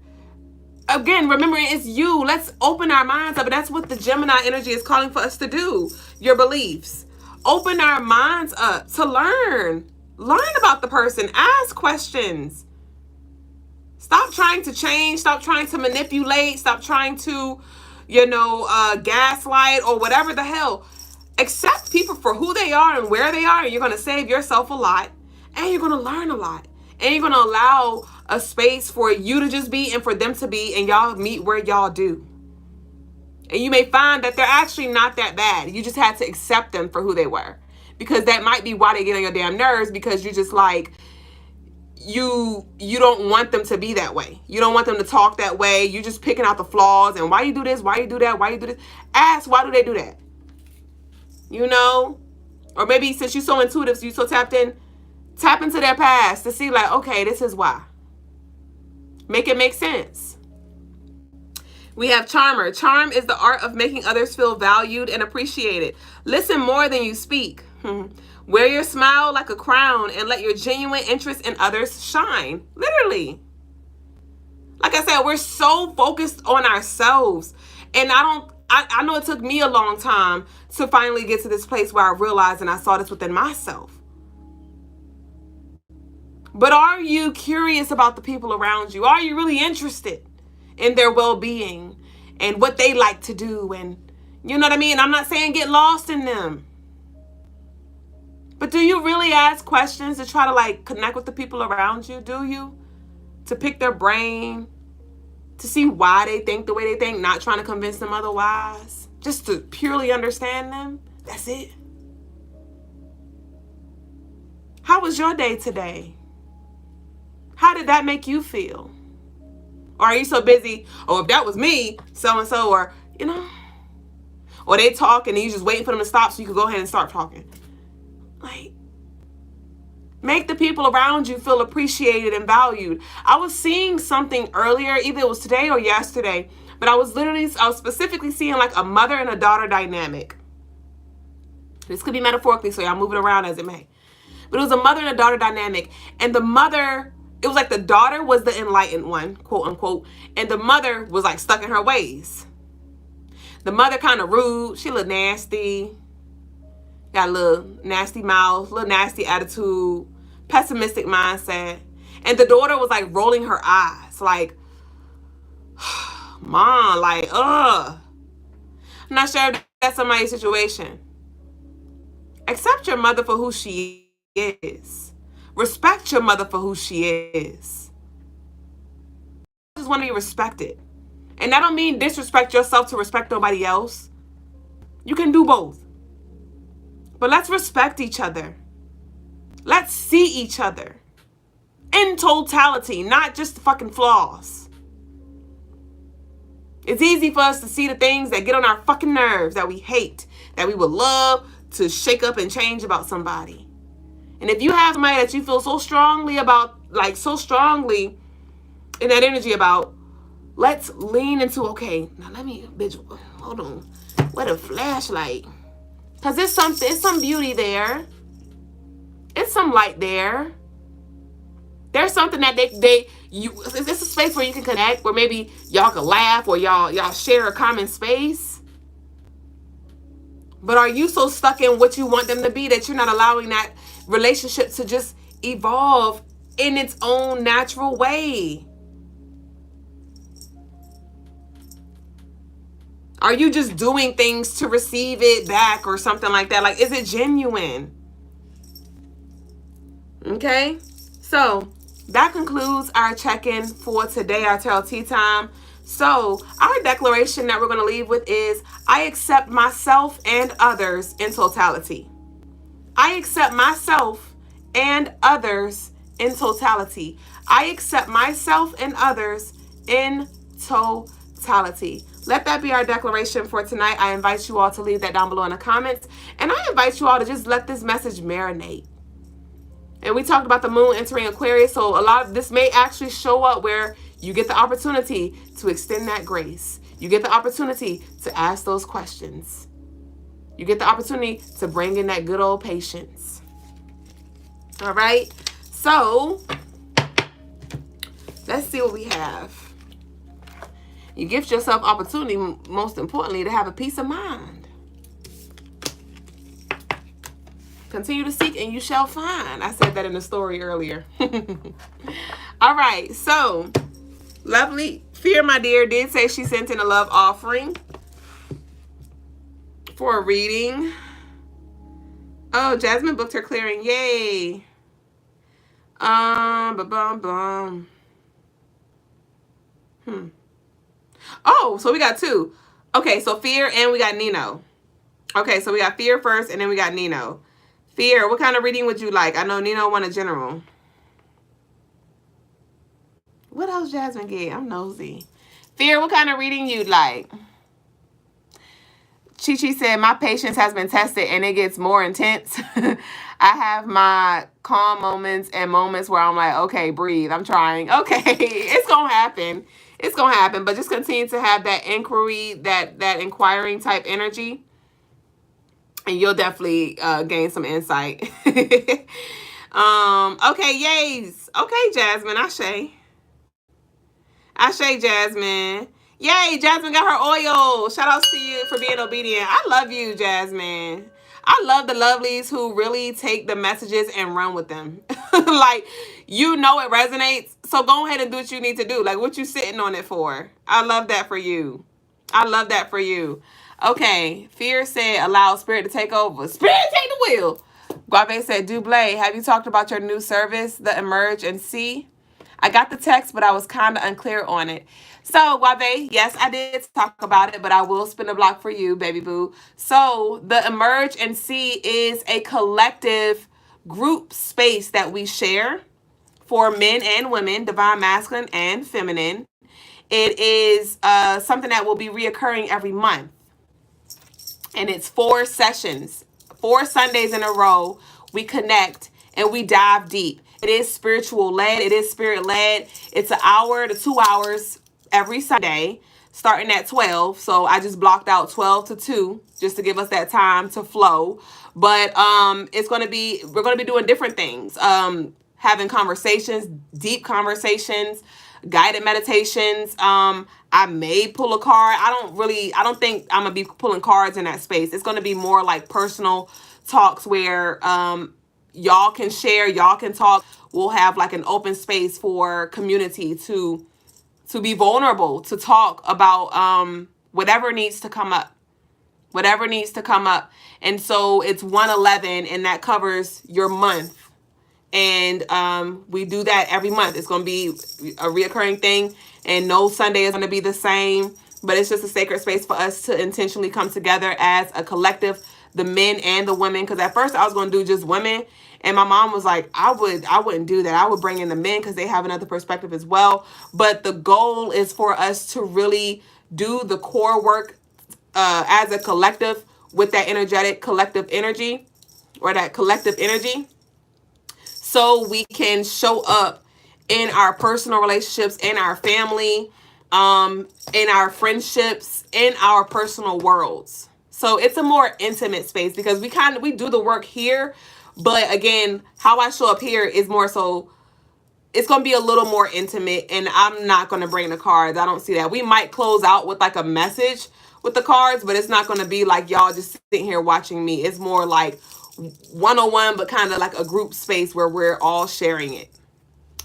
again, remembering it's you. Let's open our minds up. And that's what the Gemini energy is calling for us to do. Your beliefs. Open our minds up to learn. Learn about the person. Ask questions. Stop trying to change. Stop trying to manipulate. Stop trying to, gaslight or whatever the hell. Accept people for who they are and where they are. And you're going to save yourself a lot. And you're going to learn a lot. And you're going to allow a space for you to just be and for them to be. And y'all meet where y'all do. And you may find that they're actually not that bad. You just had to accept them for who they were. Because that might be why they get on your damn nerves. Because you're just like, you don't want them to be that way. You don't want them to talk that way. You're just picking out the flaws. And why you do this? Why you do that? Why you do this? Ask, why do they do that? Or maybe since you're so intuitive, so you're so tapped in, tap into their past to see like, okay, this is why. Make it make sense. We have charmer. Charm is the art of making others feel valued and appreciated. Listen more than you speak. Wear your smile like a crown and let your genuine interest in others shine. Literally. Like I said, we're so focused on ourselves. And I know it took me a long time to finally get to this place where I realized and I saw this within myself. But are you curious about the people around you? Are you really interested in their well-being and what they like to do? And you know what I mean? I'm not saying get lost in them. But do you really ask questions to try to like connect with the people around you? Do you? To pick their brain, to see why they think the way they think, not trying to convince them otherwise, just to purely understand them. That's it. How was your day today? How did that make you feel? Or are you so busy, oh, if that was me, so-and-so, or, you know, or they talk and you just waiting for them to stop so you can go ahead and start talking. Like, make the people around you feel appreciated and valued. I was seeing something earlier, either it was today or yesterday, but I was specifically seeing like a mother and a daughter dynamic. This could be metaphorically, so y'all move it around as it may. But it was a mother and a daughter dynamic. And the mother, it was like the daughter was the enlightened one, quote unquote, and the mother was like stuck in her ways. The mother kind of rude, she looked nasty. Got a little nasty mouth, little nasty attitude, pessimistic mindset. And the daughter was like rolling her eyes, like, Mom, like, ugh. I'm not sure if that's somebody's situation. Accept your mother for who she is. Respect your mother for who she is. I just want to be respected. And that don't mean disrespect yourself to respect nobody else. You can do both. But let's respect each other. Let's see each other in totality, not just the fucking flaws. It's easy for us to see the things that get on our fucking nerves, that we hate, that we would love to shake up and change about somebody. And if you have somebody that you feel so strongly about, like so strongly in that energy about, let's lean into, okay, now let me, bitch, hold on. What a flashlight. Because it's some beauty there. It's some light there. There's something that it's a space where you can connect, where maybe y'all can laugh or y'all share a common space. But are you so stuck in what you want them to be that you're not allowing that relationship to just evolve in its own natural way? Are you just doing things to receive it back or something like that? Like, is it genuine? Okay, so that concludes our check-in for today, our tarot tea time. So our declaration that we're going to leave with is, I accept myself and others in totality. I accept myself and others in totality. I accept myself and others in totality. Let that be our declaration for tonight. I invite you all to leave that down below in the comments. And I invite you all to just let this message marinate. And we talked about the moon entering Aquarius, so a lot of this may actually show up where you get the opportunity to extend that grace. You get the opportunity to ask those questions. You get the opportunity to bring in that good old patience. All right, so let's see what we have. You gift yourself opportunity, most importantly, to have a peace of mind. Continue to seek and you shall find. I said that in the story earlier. All right, so lovely. Fear, my dear, did say she sent in a love offering for a reading. Oh, Jasmine booked her clearing. Yay. Oh, so we got two. Okay, so Fear and we got Nino. Okay, so we got Fear first and then we got Nino. Fear, what kind of reading would you like? I know Nino won a general. What else Jasmine get? I'm nosy. Fear, what kind of reading you'd like? Chi said, my patience has been tested and it gets more intense. I have my calm moments and moments where I'm like, okay, breathe. I'm trying. Okay, it's going to happen. It's going to happen. But just continue to have that inquiry, that inquiring type energy. and you'll definitely gain some insight. Okay, yays. Okay, Jasmine, Ashe, Jasmine. Yay, Jasmine got her oil. Shout out to you for being obedient. I love you, Jasmine. I love the lovelies who really take the messages and run with them. Like, you know it resonates, so go ahead and do what you need to do. Like, what you sitting on it for? I love that for you. I love that for you. Okay, Fear said, allow spirit to take over. Spirit, take the wheel. Guave said, Dublé, have you talked about your new service, the Emerge and See? I got the text, but I was kind of unclear on it. So, Guave, yes, I did talk about it, but I will spin the block for you, baby boo. So, the Emerge and See is a collective group space that we share for men and women, divine masculine and feminine. It is something that will be reoccurring every month. And it's 4 sessions, 4 Sundays in a row. We connect and we dive deep. It is spiritual led. It is spirit led. It's an hour to 2 hours every Sunday, starting at 12. So I just blocked out 12 to 2 just to give us that time to flow. But we're going to be doing different things. Having conversations, deep conversations, guided meditations. I may pull a card. I don't think I'm going to be pulling cards in that space. It's going to be more like personal talks where y'all can share, y'all can talk. We'll have like an open space for community to be vulnerable, to talk about whatever needs to come up. Whatever needs to come up. And so it's 111, and that covers your month. And we do that every month. It's going to be a reoccurring thing, and no Sunday is going to be the same, but it's just a sacred space for us to intentionally come together as a collective, the men and the women. Because at first I was going to do just women, and my mom was like, I wouldn't do that. I would bring in the men because they have another perspective as well. But the goal is for us to really do the core work as a collective with that energetic collective energy, or that collective energy, so we can show up in our personal relationships, in our family, in our friendships, in our personal worlds. So it's a more intimate space because we do the work here, but again, how I show up here is more so, it's going to be a little more intimate, and I'm not going to bring the cards. I don't see that. We might close out with like a message with the cards, but it's not going to be like y'all just sitting here watching me. It's more like one-on-one, but kind of like a group space where we're all sharing it.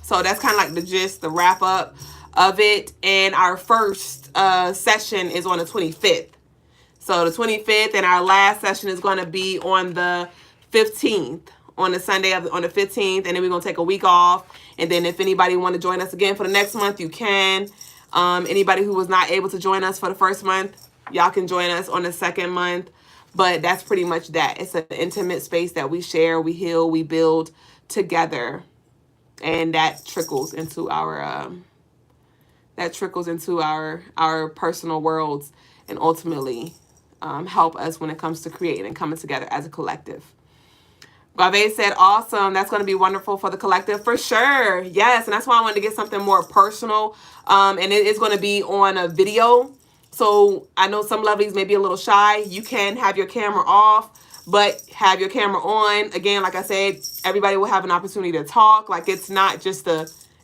So that's kind of like the gist, the wrap up of it. And our first session is on the 25th. So the 25th, and our last session is going to be on the 15th, on the Sunday on the 15th. And then we're going to take a week off. And then if anybody want to join us again for the next month, you can. Anybody who was not able to join us for the first month, y'all can join us on the second month. But that's pretty much that. It's an intimate space that we share, we heal, we build together. And that trickles into our personal worlds, and ultimately help us when it comes to creating and coming together as a collective. Guave said, awesome. That's going to be wonderful for the collective. For sure. Yes. And that's why I wanted to get something more personal. And it is going to be on a video. So I know some lovelies may be a little shy. You can have your camera off, but have your camera on. Again, like I said, everybody will have an opportunity to talk. Like it's not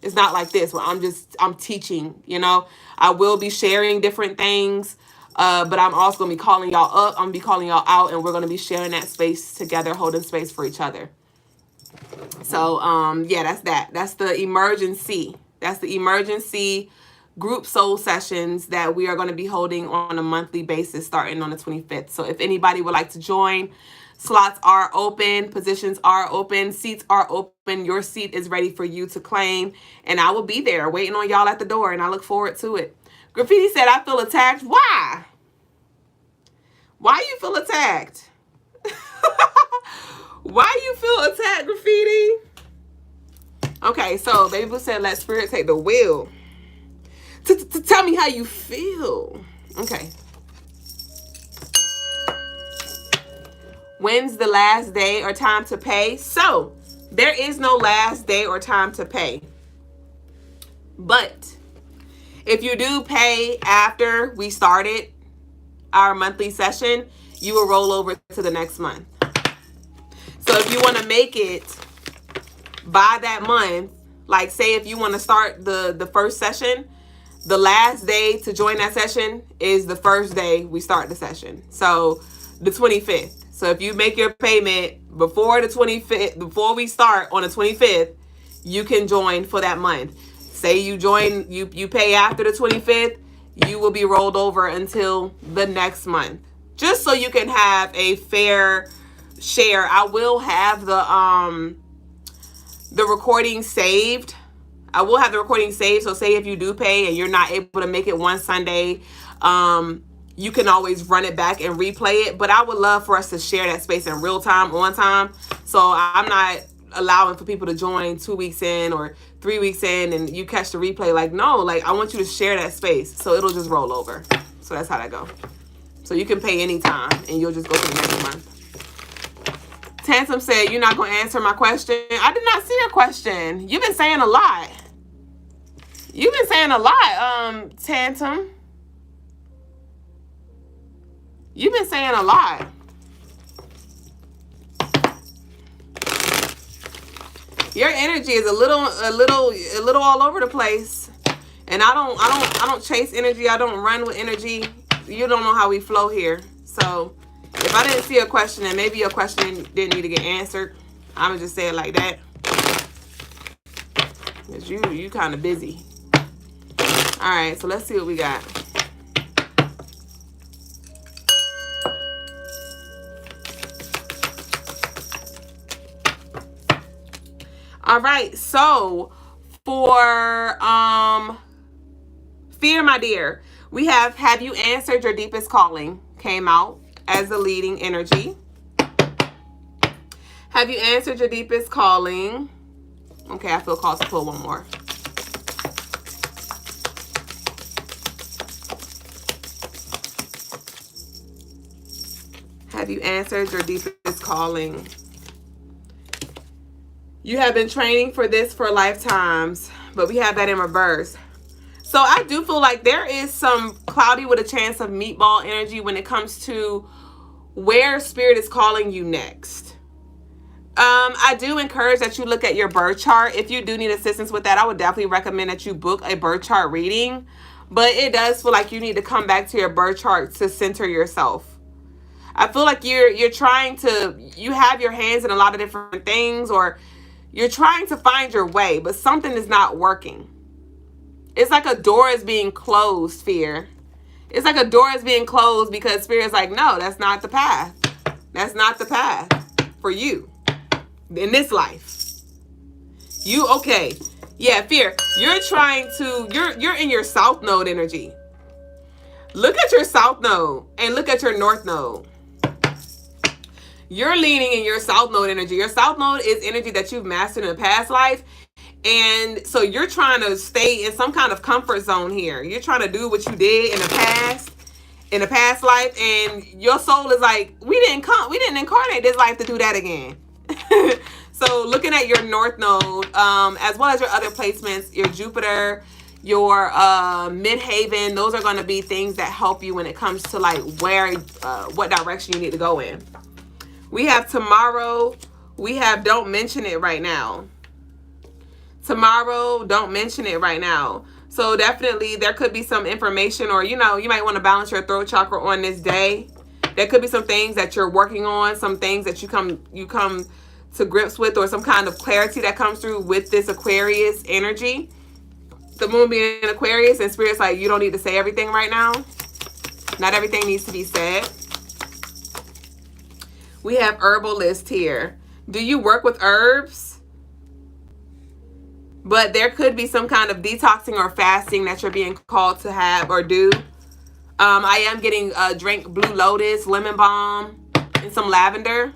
like this where I'm teaching, you know. I will be sharing different things, but I'm also going to be calling y'all up. I'm going to be calling y'all out, and we're going to be sharing that space together, holding space for each other. So, yeah, that's that. That's the emergency. That's the emergency group soul sessions that we are going to be holding on a monthly basis starting on the 25th. So if anybody would like to join, slots are open, positions are open, seats are open. Your seat is ready for you to claim, and I will be there waiting on y'all at the door, and I look forward to it. Graffiti said, I feel attacked. Why? Why you feel attacked? Why you feel attacked, Graffiti? Okay, so Baby Blue said, let spirit take the wheel. Tell me how you feel. Okay. When's the last day or time to pay? So, there is no last day or time to pay. But if you do pay after we started our monthly session, you will roll over to the next month. So if you want to make it by that month, like say if you want to start the first session, the last day to join that session is the first day we start the session. So the 25th. So if you make your payment before the 25th, before we start on the 25th, you can join for that month. Say you join, you pay after the 25th, you will be rolled over until the next month. Just so you can have a fair share. I will have the recording saved. I will have the recording saved. So say if you do pay and you're not able to make it one Sunday, you can always run it back and replay it. But I would love for us to share that space in real time, on time. So I'm not allowing for people to join 2 weeks in or 3 weeks in and you catch the replay. Like, no, like I want you to share that space. So it'll just roll over. So that's how that go. So you can pay anytime and you'll just go to the next month. Tantum said, you're not going to answer my question. I did not see your question. You've been saying a lot. You've been saying a lot, Tantum. You've been saying a lot. Your energy is a little all over the place. And I don't chase energy. I don't run with energy. You don't know how we flow here. So if I didn't see a question and maybe your question didn't need to get answered, I'm gonna just say it like that. Because you kind of busy. All right, so let's see what we got. All right, so for fear, my dear, we have you answered your deepest calling came out as the leading energy. Have you answered your deepest calling? Okay, I feel called to pull one more. Have you answered your deepest calling? You have been training for this for lifetimes, but we have that in reverse. So I do feel like there is some cloudy with a chance of meatball energy when it comes to where spirit is calling you next. I do encourage that you look at your birth chart. If you do need assistance with that, I would definitely recommend that you book a birth chart reading. But it does feel like you need to come back to your birth chart to center yourself. I feel like you're trying to, you have your hands in a lot of different things, or you're trying to find your way, but something is not working. It's like a door is being closed, fear. It's like a door is being closed because spirit's like, no, that's not the path. That's not the path for you in this life. Okay. Yeah, fear. You're trying to, you're in your south node energy. Look at your south node and look at your north node. You're leaning in your south node energy. Your south node is energy that you've mastered in a past life. And so you're trying to stay in some kind of comfort zone here. You're trying to do what you did in the past life. And your soul is like, we didn't incarnate this life to do that again. So looking at your north node, as well as your other placements, your Jupiter, your midhaven, those are going to be things that help you when it comes to like what direction you need to go in. We have tomorrow. We have don't mention it right now. Tomorrow, don't mention it right now. So definitely there could be some information, or you might want to balance your throat chakra on this day. There could be some things that you're working on, some things that you come to grips with, or some kind of clarity that comes through with this Aquarius energy. The moon being in Aquarius, and spirit's like, you don't need to say everything right now. Not everything needs to be said. We have herbalist here. Do you work with herbs? But there could be some kind of detoxing or fasting that you're being called to have or do. I am getting drink blue lotus, lemon balm, and some lavender.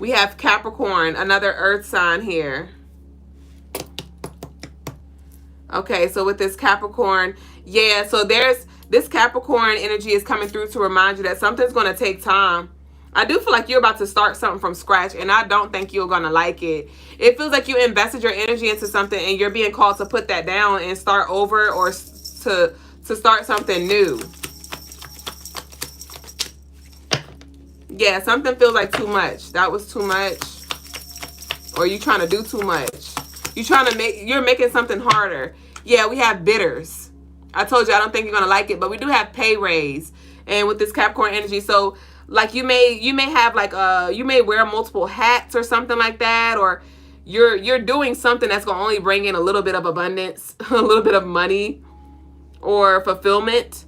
We have Capricorn, another earth sign here. Okay, so with this Capricorn, yeah, so this Capricorn energy is coming through to remind you that something's going to take time. I do feel like you're about to start something from scratch, and I don't think you're going to like it. It feels like you invested your energy into something, and you're being called to put that down and start over, or to to start something new. Yeah, something feels like too much. That was too much. Or you trying to do too much. You're making something harder. Yeah, we have bitters. I told you I don't think you're gonna like it, but we do have pay raise. And with this Capricorn energy, so like you may have like you may wear multiple hats or something like that, or you're doing something that's gonna only bring in a little bit of abundance, a little bit of money or fulfillment.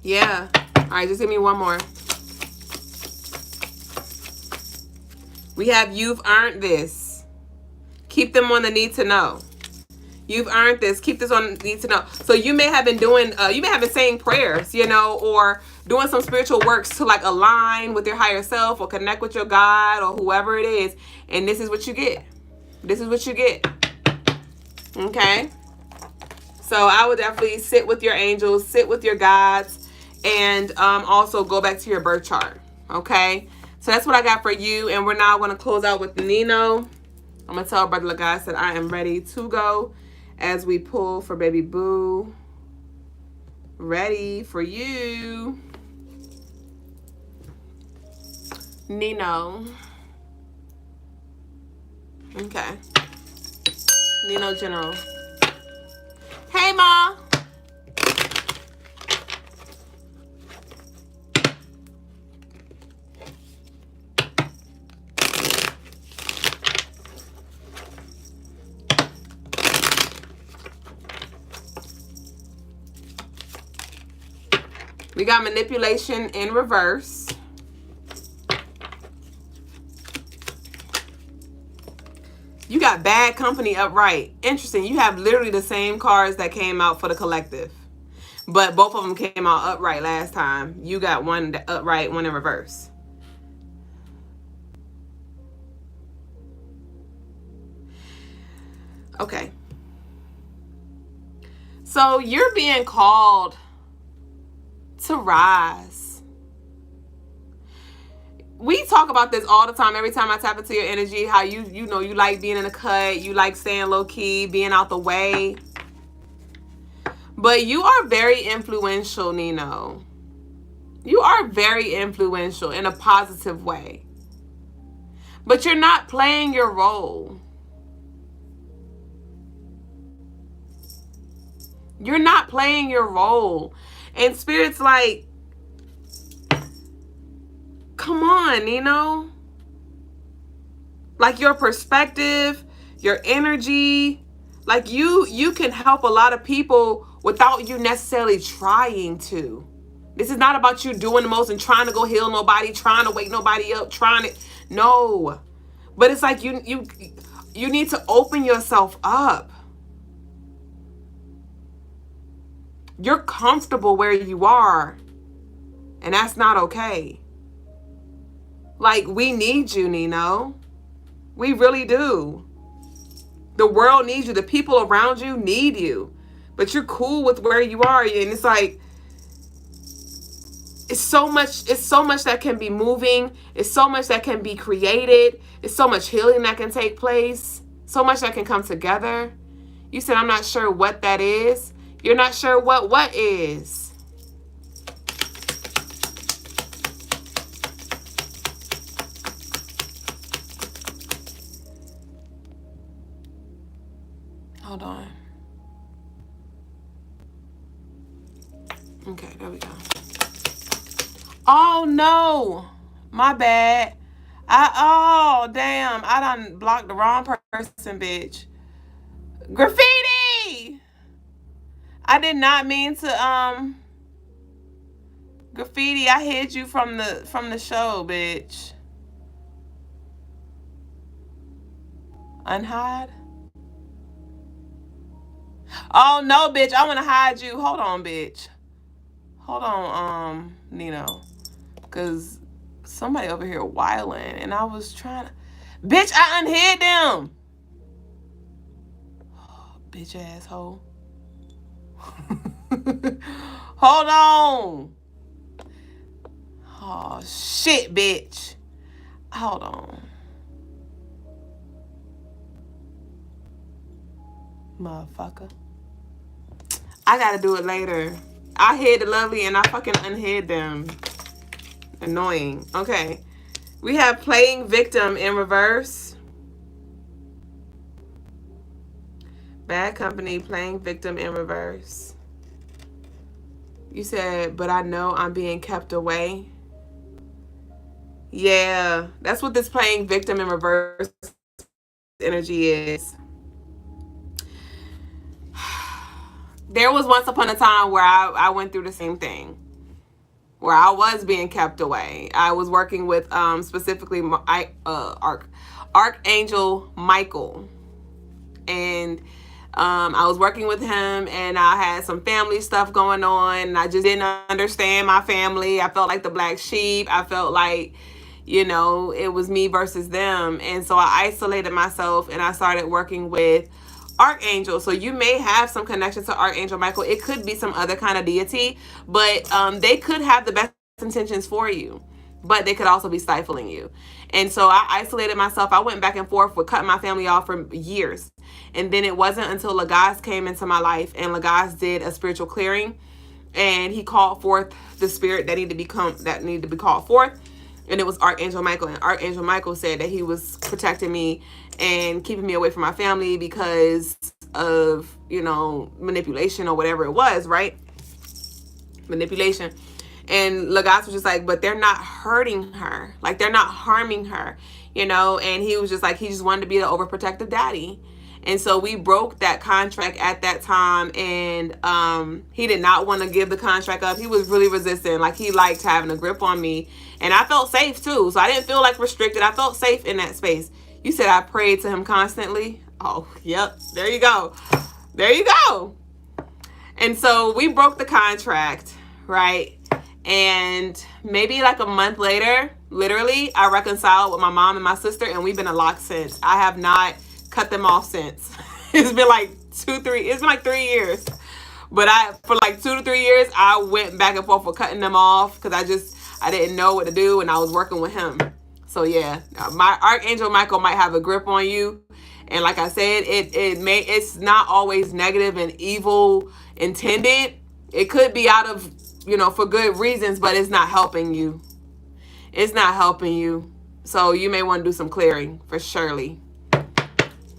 Yeah. All right, just give me one more. We have you've earned this. Keep them on the need to know. You've earned this. Keep this on need to know. So you may have been doing, you may have been saying prayers, you know, or doing some spiritual works to like align with your higher self or connect with your God or whoever it is. And this is what you get. This is what you get. Okay. So I would definitely sit with your angels, sit with your gods, and also go back to your birth chart. Okay. So that's what I got for you. And we're now going to close out with Nino. I'm going to tell Brother Lagas that I am ready to go as we pull for baby boo. Ready for you. Nino. Okay. Nino General. Hey, Ma. We got manipulation in reverse. You got bad company upright. Interesting. You have literally the same cards that came out for the collective. But both of them came out upright last time. You got one upright, one in reverse. Okay. So you're being called to rise. We talk about this all the time. Every time I tap into your energy, how you know you like being in the cut, you like staying low key, being out the way. But you are very influential, Nino. You are very influential in a positive way. But you're not playing your role. You're not playing your role. And Spirit's like, come on, Nino. Like your perspective, your energy, like you can help a lot of people without you necessarily trying to. This is not about you doing the most and trying to go heal nobody, trying to wake nobody up, no. But it's like you need to open yourself up. You're comfortable where you are, and that's not okay. Like, we need you, Nino. We really do. The world needs you. The people around you need you. But you're cool with where you are, and it's like, it's so much that can be moving. It's so much that can be created. It's so much healing that can take place. So much that can come together. You said, I'm not sure what that is. You're not sure what is. Hold on. Okay, there we go. Oh, no. My bad. Oh, damn. I done blocked the wrong person, bitch. Graffiti! I did not mean to, Graffiti, I hid you from the show, bitch. Unhide? Oh, no, bitch. I want to hide you. Hold on, bitch. Hold on, Nino. Because somebody over here wilding, and I was trying to... Bitch, I unhid them. Oh, bitch asshole. Hold on. Oh, shit, bitch. Hold on. Motherfucker. I gotta do it later. I hid the lovely and I fucking unhid them. Annoying. Okay. We have playing victim in reverse. Bad company, playing victim in reverse. You said, but I know I'm being kept away. Yeah, that's what this playing victim in reverse energy is. There was once upon a time where I went through the same thing, where I was being kept away. I was working with specifically Archangel Michael, and I was working with him, and I had some family stuff going on, and I just didn't understand my family. I felt like the black sheep. I felt like, you know, it was me versus them. And so I isolated myself, and I started working with Archangel. So you may have some connection to Archangel Michael. It could be some other kind of deity, but they could have the best intentions for you, but they could also be stifling you. And so I isolated myself. I went back and forth with cutting my family off for years. And then it wasn't until Lagasse came into my life, and Lagasse did a spiritual clearing, and he called forth the spirit that needed to be called forth. And it was Archangel Michael. And Archangel Michael said that he was protecting me and keeping me away from my family because of, you know, manipulation or whatever it was, right? Manipulation. And Lagasse was just like, but they're not hurting her. Like, they're not harming her, you know? And he was just like, he just wanted to be the overprotective daddy. And so we broke that contract at that time, and he did not want to give the contract up. He was really resistant. Like, he liked having a grip on me, and I felt safe too. So I didn't feel like restricted. I felt safe in that space. You said I prayed to him constantly. Oh, yep. There you go. There you go. And so we broke the contract, right? And maybe like a month later, literally, I reconciled with my mom and my sister, and we've been in lock since. I have not cut them off since. It's been like 3 years. But for like 2 to 3 years, I went back and forth with cutting them off because I didn't know what to do, and I was working with him. So yeah, my Archangel Michael might have a grip on you. And like I said, it's not always negative and evil intended. It could be out of, you know, for good reasons, but it's not helping you. It's not helping you. So you may want to do some clearing for surely.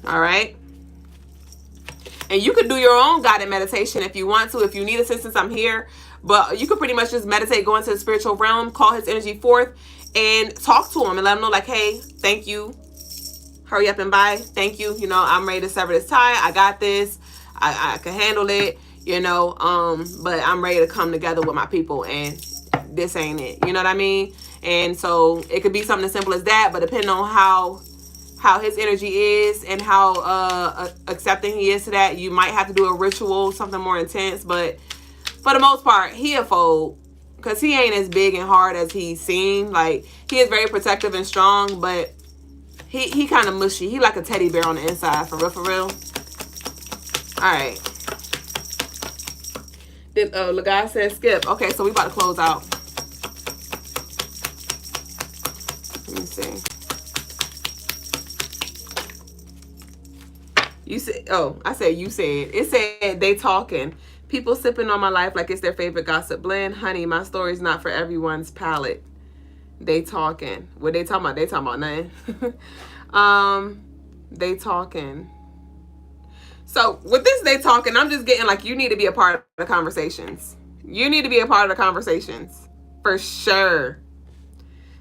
All right. And you could do your own guided meditation if you want to. If you need assistance, I'm here. But you could pretty much just meditate, go into the spiritual realm, call his energy forth, and talk to him and let him know, like, hey, thank you. Hurry up and bye. Thank you. You know, I'm ready to sever this tie. I got this. I can handle it, you know, but I'm ready to come together with my people, and this ain't it. You know what I mean? And so it could be something as simple as that, but depending on how his energy is and how accepting he is to that, you might have to do a ritual, something more intense. But for the most part, he'll fold because he ain't as big and hard as he seemed. Like, he is very protective and strong, but he kind of mushy. He like a teddy bear on the inside, for real, for real. All right. The guy said skip. Okay, so we about to close out. Let me see. You said, oh, I said you said. It said they talking. People sipping on my life like it's their favorite gossip blend. Honey, my story's not for everyone's palate. They talking. What they talking about? They talking about nothing. They talking. So with this they talking, I'm just getting like, you need to be a part of the conversations. You need to be a part of the conversations. For sure.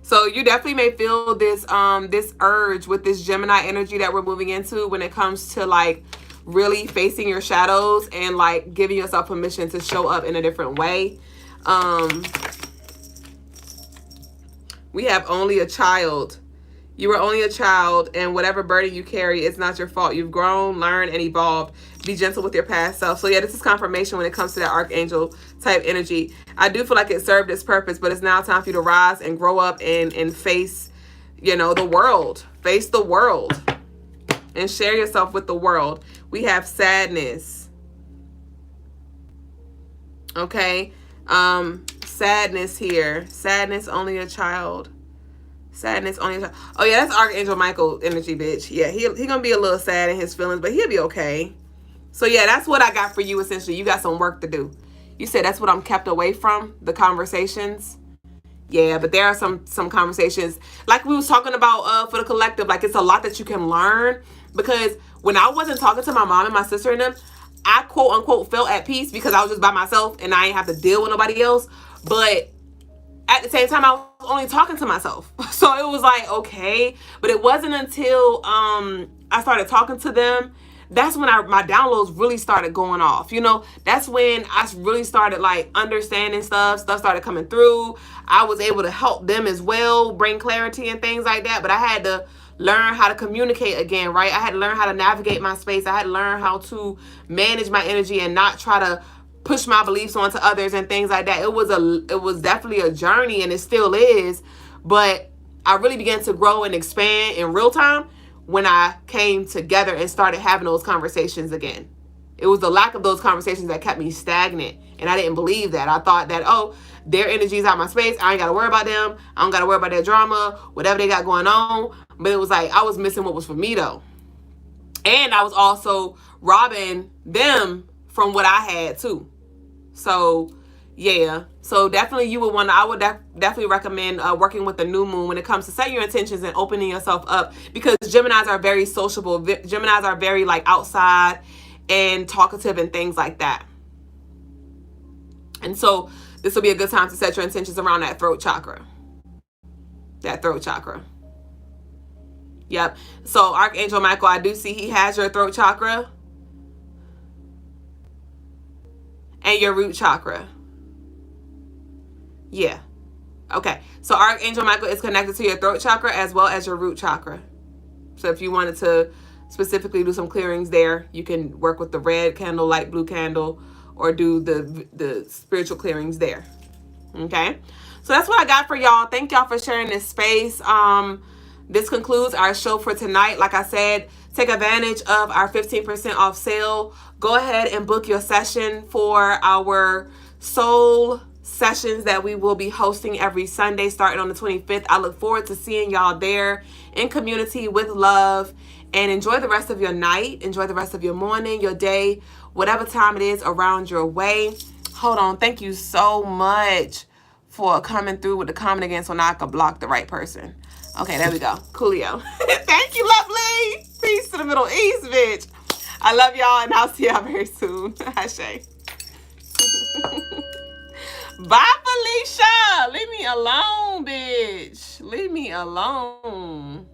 So you definitely may feel this this urge with this Gemini energy that we're moving into when it comes to like really facing your shadows and like giving yourself permission to show up in a different way. We have only a child. You are only a child, and whatever burden you carry, it's not your fault. You've grown, learned, and evolved. Be gentle with your past self. So yeah, this is confirmation when it comes to that archangel type energy. I do feel like it served its purpose, but it's now time for you to rise and grow up and face, you know, the world. Face the world and share yourself with the world. We have sadness. Okay. Sadness here. Sadness, only a child. Sadness, only a child. Oh yeah, that's Archangel Michael energy, bitch. Yeah, he gonna be a little sad in his feelings, but he'll be okay. So yeah, that's what I got for you essentially. You got some work to do. You said that's what I'm kept away from, the conversations. Yeah, but there are some conversations like we was talking about for the collective. Like it's a lot that you can learn because when I wasn't talking to my mom and my sister and them, I quote unquote felt at peace because I was just by myself and I didn't have to deal with nobody else. But at the same time, I was only talking to myself. So it was like, okay. But it wasn't until I started talking to them, that's when my downloads really started going off. You know, that's when I really started like understanding stuff. Stuff started coming through. I was able to help them as well, bring clarity and things like that. But I had to learn how to communicate again, right? I had to learn how to navigate my space. I had to learn how to manage my energy and not try to push my beliefs onto others and things like that. It was definitely a journey and it still is, but I really began to grow and expand in real time when I came together and started having those conversations again. It was the lack of those conversations that kept me stagnant, and I didn't believe that. I thought that, oh, their energy's out my space. I ain't got to worry about them. I don't got to worry about their drama, whatever they got going on. But it was like I was missing what was for me though. And I was also robbing them from what I had too. So yeah, so definitely you would want to, I would definitely recommend working with the new moon when it comes to set your intentions and opening yourself up, because Geminis are very sociable. Geminis are very like outside and talkative and things like that. And so this will be a good time to set your intentions around that throat chakra. That throat chakra. Yep. So Archangel Michael, I do see he has your throat chakra and your root chakra. Yeah. Okay. So Archangel Michael is connected to your throat chakra as well as your root chakra. So if you wanted to specifically do some clearings there, you can work with the red candle, light blue candle, or do the spiritual clearings there. Okay. So that's what I got for y'all. Thank y'all for sharing this space. This concludes our show for tonight. Like I said, take advantage of our 15% off sale. Go ahead and book your session for our soul sessions that we will be hosting every Sunday starting on the 25th. I look forward to seeing y'all there in community with love, and enjoy the rest of your night. Enjoy the rest of your morning, your day, whatever time it is around your way. Hold on. Thank you so much for coming through with the comment again so now I can block the right person. Okay, there we go. Coolio. Thank you, lovely. Peace to the Middle East, bitch. I love y'all, and I'll see y'all very soon. Ashe. Bye, Felicia. Leave me alone, bitch. Leave me alone.